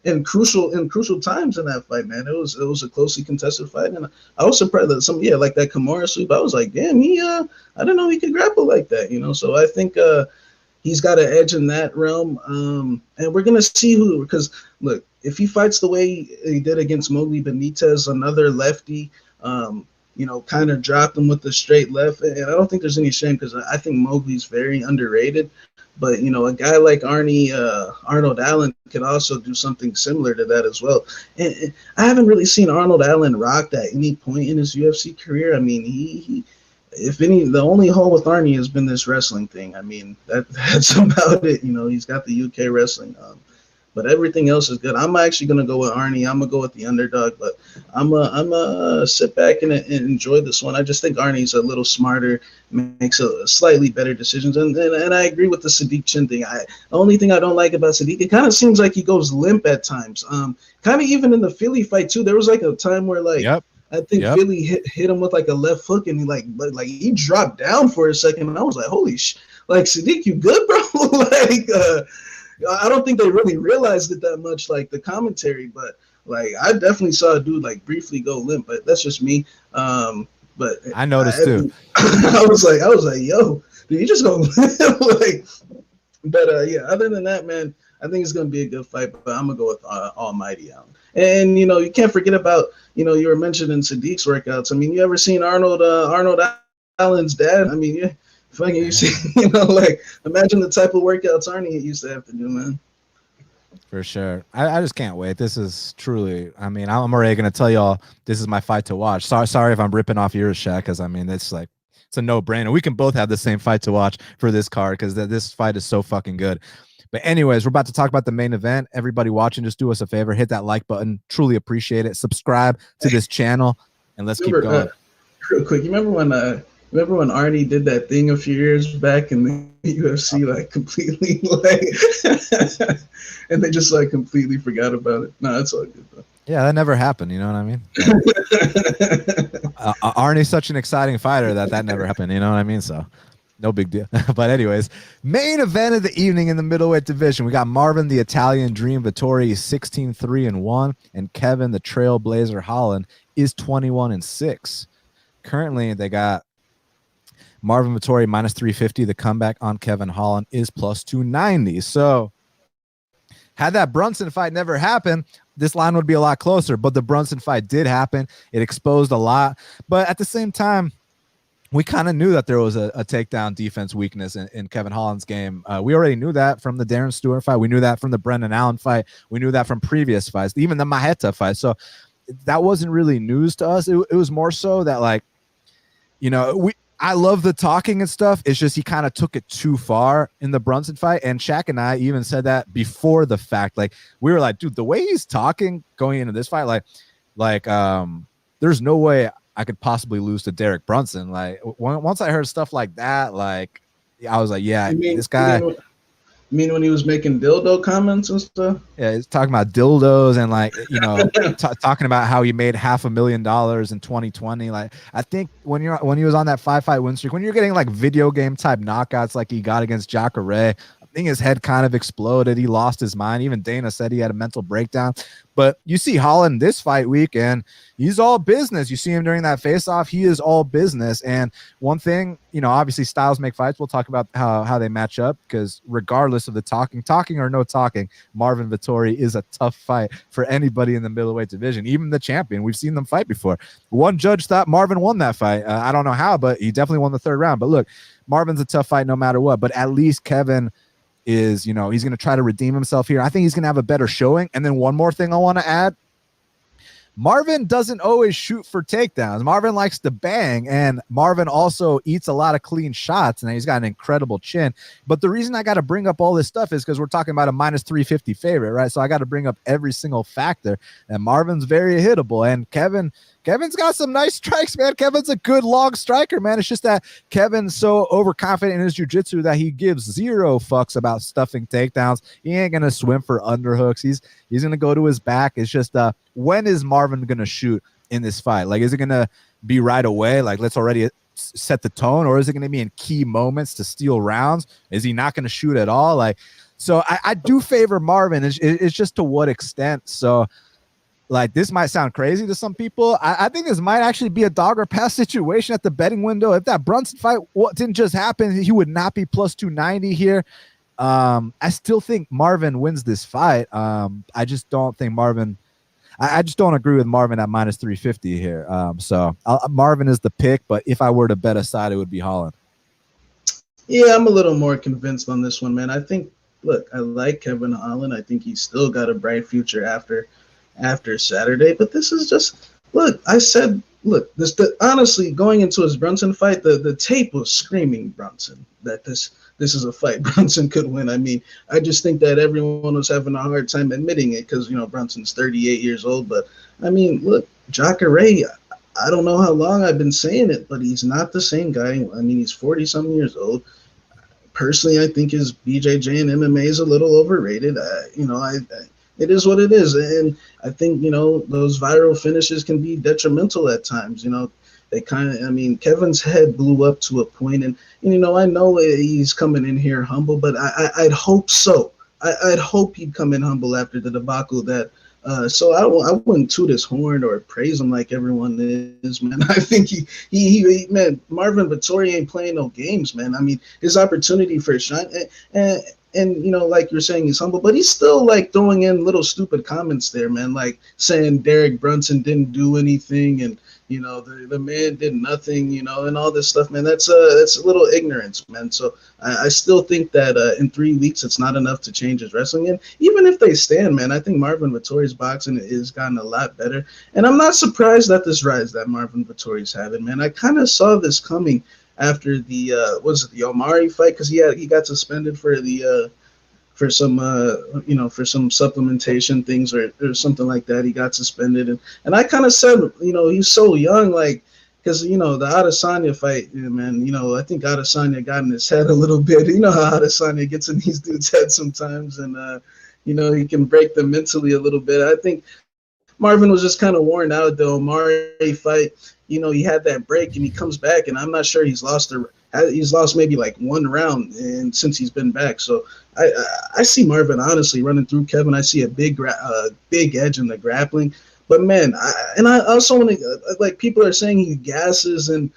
in crucial times in that fight, man. It was a closely contested fight, and I was surprised that like that Kimura sweep. I was like, damn, I didn't know he could grapple like that, you know. So I think he's got an edge in that realm, and we're gonna see who. Because look, if he fights the way he did against Mowgli Benitez, another lefty, you know, kind of dropped him with the straight left, and I don't think there's any shame, because I think Mowgli's very underrated. But you know, a guy like Arnold Allen could also do something similar to that as well. And I haven't really seen Arnold Allen rocked at any point in his UFC career. I mean, if any, the only hole with Arnie has been this wrestling thing. I mean, that's about it. You know, he's got the UK wrestling, but everything else is good. I'm actually gonna go with Arnie. I'm gonna go with the underdog, but I'm sit back and enjoy this one. I just think Arnie's a little smarter, makes a slightly better decisions, and I agree with the Sadiq Chin thing. The only thing I don't like about Sadiq, it kind of seems like he goes limp at times. Kind of even in the Philly fight too. There was like a time where like. Yep. I think Philly hit him with like a left hook, and he like he dropped down for a second, and I was like, "Holy sh!" Like Sadiq, you good, bro? Like, I don't think they really realized it that much, like the commentary, but like I definitely saw a dude like briefly go limp, but that's just me. But I noticed too. I was like, "Yo, did you just go limp?" Like, but yeah. Other than that, man, I think it's gonna be a good fight. But I'm gonna go with Almighty Allen. And you know, you can't forget about, you know, you were mentioning Sadiq's workouts. I mean, you ever seen Arnold Allen's dad? I mean, yeah, fucking you see, you know, like imagine the type of workouts Arnie used to have to do, man. For sure. I just can't wait. This is truly, I mean, I'm already gonna tell y'all this is my fight to watch. Sorry if I'm ripping off yours, Shaq, because I mean it's like it's a no-brainer. We can both have the same fight to watch for this card because this fight is so fucking good. But anyways, we're about to talk about the main event. Everybody watching, just do us a favor, hit that like button. Truly appreciate it. Subscribe to this channel, and let's keep going. Real quick, you remember when Arnie did that thing a few years back in the UFC, like completely like, and they just like completely forgot about it. No, that's all good though. Yeah, that never happened. You know what I mean? Arnie's such an exciting fighter that never happened. You know what I mean? So. No big deal. But anyways, main event of the evening in the middleweight division. We got Marvin, the Italian Dream Vettori, 16-3-1, and Kevin, the Trailblazer Holland, is 21-6. Currently, they got Marvin Vettori minus 350. The comeback on Kevin Holland is plus 290. So had that Brunson fight never happened, this line would be a lot closer. But the Brunson fight did happen. It exposed a lot. But at the same time, we kind of knew that there was a takedown defense weakness in Kevin Holland's game. We already knew that from the Darren Stewart fight. We knew that from the Brendan Allen fight. We knew that from previous fights, even the Maheta fight. So that wasn't really news to us. It was more so that, like, you know, I love the talking and stuff. It's just he kind of took it too far in the Brunson fight. And Shaq and I even said that before the fact. Like, we were like, dude, the way he's talking going into this fight, like there's no way I could possibly lose to Derek Brunson. Like once I heard stuff like that, like I was like, yeah, this guy. You mean when he was making dildo comments and stuff? Yeah, he's talking about dildos and like, you know, talking about how he made $500,000 in 2020. Like, I think when he was on that 5-fight win streak, when you're getting like video game type knockouts like he got against Jacare, I think his head kind of exploded. He lost his mind. Even Dana said he had a mental breakdown. But you see Holland this fight week, and he's all business. You see him during that face-off. He is all business. And one thing, you know, obviously styles make fights. We'll talk about how they match up because regardless of the talking or no talking, Marvin Vettori is a tough fight for anybody in the middleweight division, even the champion. We've seen them fight before. One judge thought Marvin won that fight. I don't know how, but he definitely won the third round. But look, Marvin's a tough fight no matter what. But at least Kevin is, you know, he's going to try to redeem himself here. I think he's going to have a better showing. And then one more thing I want to add. Marvin doesn't always shoot for takedowns. Marvin likes to bang, and Marvin also eats a lot of clean shots, and he's got an incredible chin. But the reason I got to bring up all this stuff is because we're talking about a minus 350 favorite, right? So I got to bring up every single factor. And Marvin's very hittable, and Kevin's got some nice strikes, man. Kevin's a good long striker, man. It's just that Kevin's so overconfident in his jiu-jitsu that he gives zero fucks about stuffing takedowns. He ain't going to swim for underhooks. He's going to go to his back. It's just when is Marvin going to shoot in this fight? Like, is it going to be right away? Like, let's already set the tone, or is it going to be in key moments to steal rounds? Is he not going to shoot at all? Like, so I do favor Marvin. It's just to what extent. So, like, this might sound crazy to some people. I think this might actually be a dog or pass situation at the betting window. If that Brunson fight didn't just happen, he would not be plus 290 here. I still think Marvin wins this fight. I just don't think Marvin. I just don't agree with Marvin at minus 350 here. So Marvin is the pick, but if I were to bet a side, it would be Holland. Yeah, I'm a little more convinced on this one, man. I think, look, I like Kevin Holland. I think he's still got a bright future after Saturday. But this is just, look, I said look, honestly, going into his Brunson fight, the tape was screaming Brunson that this is a fight Brunson could win. I mean, I just think that everyone was having a hard time admitting it because, Brunson's 38 years old. But I mean, look, Jacare, I don't know how long I've been saying it, but he's not the same guy. I mean, he's 40-something years old. Personally, I think his BJJ and MMA is a little overrated. It is what it is. And I think, those viral finishes can be detrimental at times. They Kevin's head blew up to a point, and I know he's coming in here humble, but I'd hope so. I'd hope he'd come in humble after the debacle that. So I wouldn't toot his horn or praise him like everyone is, man. I think he man, Marvin Vettori ain't playing no games, man. I mean, his opportunity for a shine, and like you're saying, he's humble, but he's still like throwing in little stupid comments there, man, like saying Derek Brunson didn't do anything, and the man did nothing, and all this stuff, man. That's a little ignorance, man. So I still think that in 3 weeks it's not enough to change his wrestling. And even if they stand, man, I think Marvin Vettori's boxing has gotten a lot better. And I'm not surprised at this rise that Marvin Vettori's having, man. I kind of saw this coming after the the Omari fight, because he got suspended for the for some supplementation things or something like that. He got suspended, and I kind of said, he's so young, like, because the Adesanya fight, man, I think Adesanya got in his head a little bit. You know how Adesanya gets in these dudes' heads sometimes, and he can break them mentally a little bit. I think Marvin was just kind of worn out. The Omari fight, he had that break and he comes back, and I'm not sure he's lost maybe like one round and since he's been back. So I see Marvin honestly running through Kevin. I see a big edge in the grappling. But man, I also want to, like, people are saying he gasses and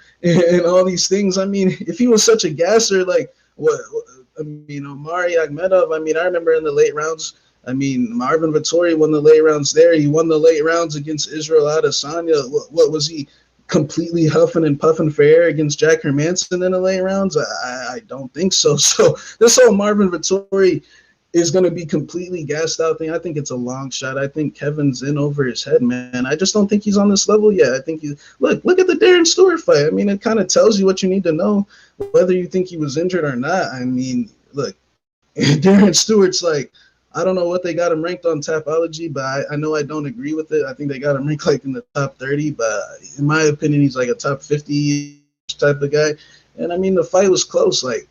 all these things. I mean, if he was such a gasser, like Omari Akhmedov, I mean, I remember in the late rounds, I mean, Marvin Vettori won the late rounds there. He won the late rounds against Israel Adesanya. What was he? Completely huffing and puffing for air against Jack Hermanson in the late rounds? I don't think so. So this whole Marvin Vettori is going to be completely gassed out thing, I think it's a long shot. I think Kevin's in over his head, man. I just don't think he's on this level yet. I think look at the Darren Stewart fight. I mean, it kind of tells you what you need to know, whether you think he was injured or not. I mean, look, Darren Stewart's like, I don't know what they got him ranked on Tapology, but I know I don't agree with it. I think they got him ranked like in the top 30, but in my opinion, he's like a top 50 type of guy. And I mean, the fight was close. Like,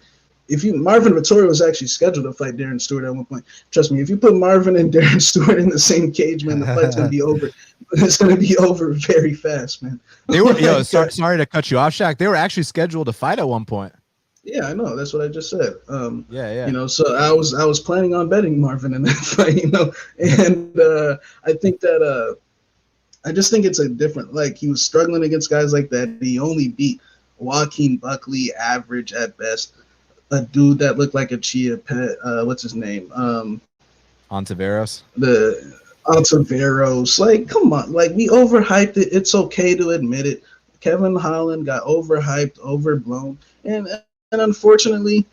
Marvin Vettori was actually scheduled to fight Darren Stewart at one point. Trust me, if you put Marvin and Darren Stewart in the same cage, man, the fight's gonna be over. It's gonna be over very fast, man. They were sorry to cut you off, Shaq. They were actually scheduled to fight at one point. Yeah, I know. That's what I just said. Yeah. So I was planning on betting Marvin in that fight, and I think that I just think it's a different, like, he was struggling against guys like that. He only beat Joaquin Buckley, average at best. A dude that looked like a chia pet. What's his name? Ontiveros. The Ontiveros. Like, come on. Like, we overhyped it. It's okay to admit it. Kevin Holland got overhyped, overblown, and unfortunately,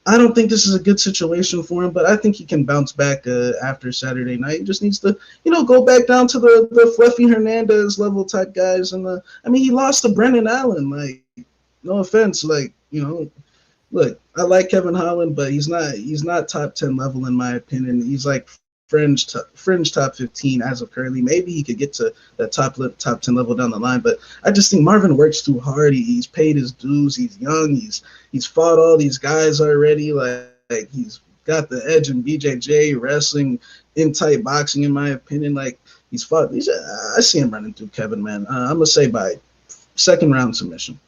I don't think this is a good situation for him. But I think he can bounce back after Saturday night. He just needs to, go back down to the Fluffy Hernandez level type guys. And I mean, he lost to Brendan Allen. Like, no offense, like, look, I like Kevin Holland, but he's not top 10 level in my opinion. He's like fringe top 15 as of currently. Maybe he could get to that top 10 level down the line, but I just think Marvin works too hard. He's paid his dues. He's young. He's fought all these guys already. Like he's got the edge in BJJ wrestling, in tight boxing, in my opinion. Like he's fought. I see him running through Kevin, man. I'm gonna say by second round submission.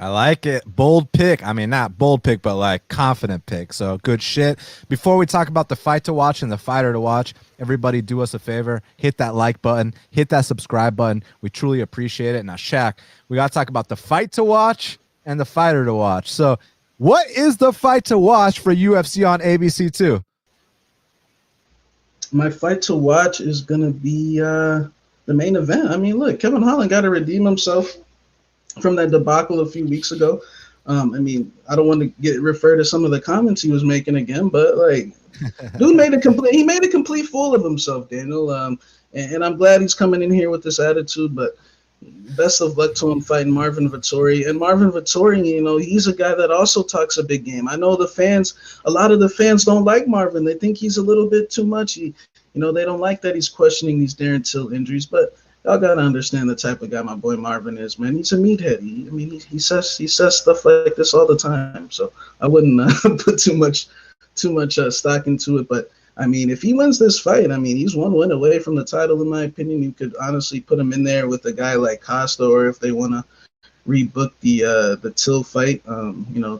I like it. Bold pick. I mean, not bold pick, but like confident pick. So good shit. Before we talk about the fight to watch and the fighter to watch, everybody do us a favor. Hit that like button. Hit that subscribe button. We truly appreciate it. Now, Shaq, we got to talk about the fight to watch and the fighter to watch. So what is the fight to watch for UFC on ABC2? My fight to watch is going to be the main event. I mean, look, Kevin Holland got to redeem himself from that debacle a few weeks ago. I mean, I don't want to refer to some of the comments he was making again, but like, dude made a complete fool of himself, Daniel. And I'm glad he's coming in here with this attitude. But Best of luck to him fighting Marvin Vettori. And Marvin Vettori, you know, he's a guy that also talks a big game. I know a lot of the fans don't like Marvin. They think he's a little bit too much. They don't like that he's questioning these Darren Till injuries. But y'all gotta understand the type of guy my boy Marvin is, man. He's a meathead. He says stuff like this all the time. So I wouldn't put too much stock into it. But I mean, if he wins this fight, I mean, he's one win away from the title, in my opinion. You could honestly put him in there with a guy like Costa, or if they want to rebook the Till fight,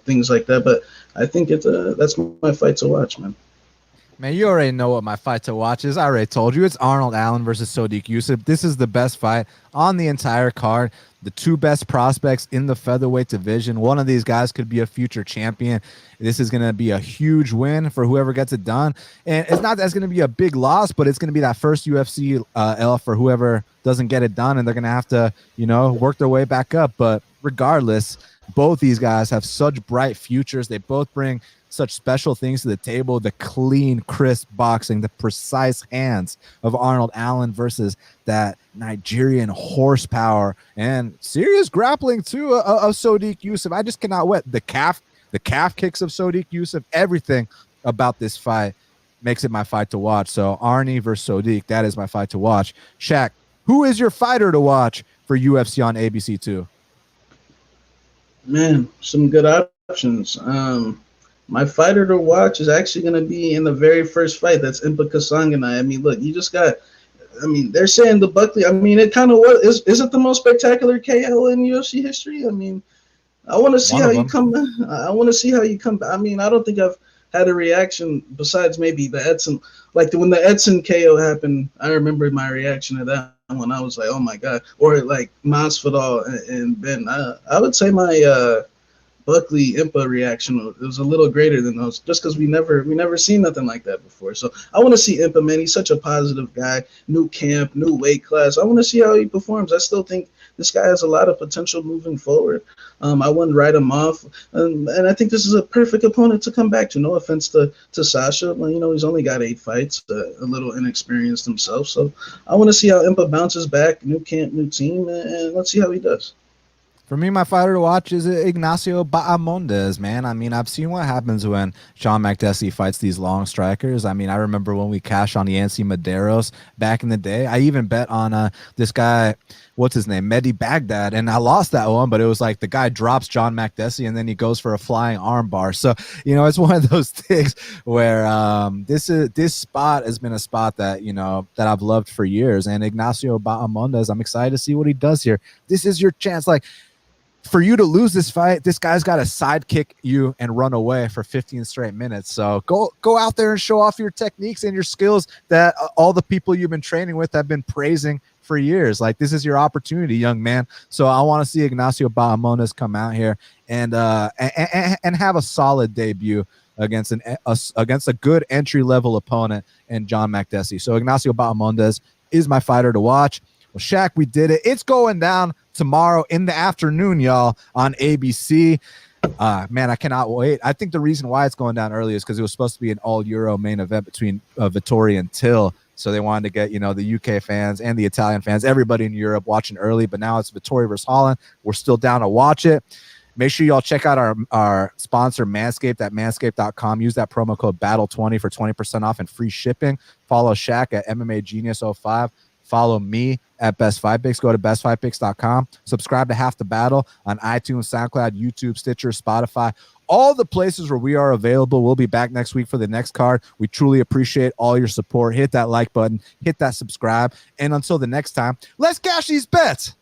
things like that. But I think that's my fight to watch, man. Man, you already know what my fight to watch is. I already told you. It's Arnold Allen versus Sodiq Yusuff. This is the best fight on the entire card. The two best prospects in the featherweight division. One of these guys could be a future champion. This is going to be a huge win for whoever gets it done. And it's not that it's going to be a big loss, but it's going to be that first UFC L for whoever doesn't get it done, and they're going to have to, work their way back up. But regardless, both these guys have such bright futures. They both bring such special things to the table. The clean, crisp boxing, the precise hands of Arnold Allen versus that Nigerian horsepower and serious grappling too of Sodiq Yusuff. I just cannot wait. The calf kicks of Sodiq Yusuff, everything about this fight makes it my fight to watch. So Arnie versus Sodiq, that is my fight to watch. Shaq, who is your fighter to watch for UFC on ABC2? Man, some good options. My fighter to watch is actually going to be in the very first fight. That's Impa Kasanganay. I mean, look, they're saying the Buckley. I mean, it kind of was. Is it the most spectacular KO in UFC history? I mean, I want to see how you come. I want to see how you come. I mean, I don't think I've had a reaction besides maybe the Edson. Like when the Edson KO happened, I remember my reaction to that one. I was like, oh my god. Or like Masvidal and Ben. I would say my Buckley Impa reaction was a little greater than those, just because we never seen nothing like that before. So I want to see Impa, man. He's such a positive guy. New camp, new weight class. I want to see how he performs. I still think this guy has a lot of potential moving forward. I wouldn't write him off, and I think this is a perfect opponent to come back to. No offense to Sasha, he's only got 8 fights, a little inexperienced himself. So I want to see how Impa bounces back. New camp, new team, and let's see how he does. For me, my fighter to watch is Ignacio Bahamondes, man. I mean, I've seen what happens when Sean Makdessi fights these long strikers. I mean, I remember when we cashed on Yancy Medeiros back in the day. I even bet on this guy, what's his name, Mehdi Baghdad, and I lost that one, but it was like the guy drops John Makdessi, and then he goes for a flying armbar. So, it's one of those things where this spot has been a spot that, that I've loved for years. And Ignacio Bahamondes, I'm excited to see what he does here. This is your chance. Like, for you to lose this fight, this guy's got to sidekick you and run away for 15 straight minutes. So go out there and show off your techniques and your skills that all the people you've been training with have been praising for years. Like, this is your opportunity, young man. So I want to see Ignacio Bahamondes come out here and have a solid debut against a good entry-level opponent in John Makdessi. So Ignacio Bahamondes is my fighter to watch. Well, Shaq, we did it. It's going down tomorrow in the afternoon, y'all, on ABC. Man, I cannot wait. I think the reason why it's going down early is because it was supposed to be an all-Euro main event between Vettori and Till. So they wanted to get, the UK fans and the Italian fans, everybody in Europe watching early. But now it's Vettori versus Holland. We're still down to watch it. Make sure y'all check out our sponsor, Manscaped, at manscaped.com. Use that promo code BATTLE20 for 20% off and free shipping. Follow Shaq at MMA Genius 05. Follow me at Best Fight Picks. Go to bestfightpicks.com. Subscribe to Half the Battle on iTunes, SoundCloud, YouTube, Stitcher, Spotify, all the places where we are available. We'll be back next week for the next card. We truly appreciate all your support. Hit that like button, hit that subscribe. And until the next time, let's cash these bets.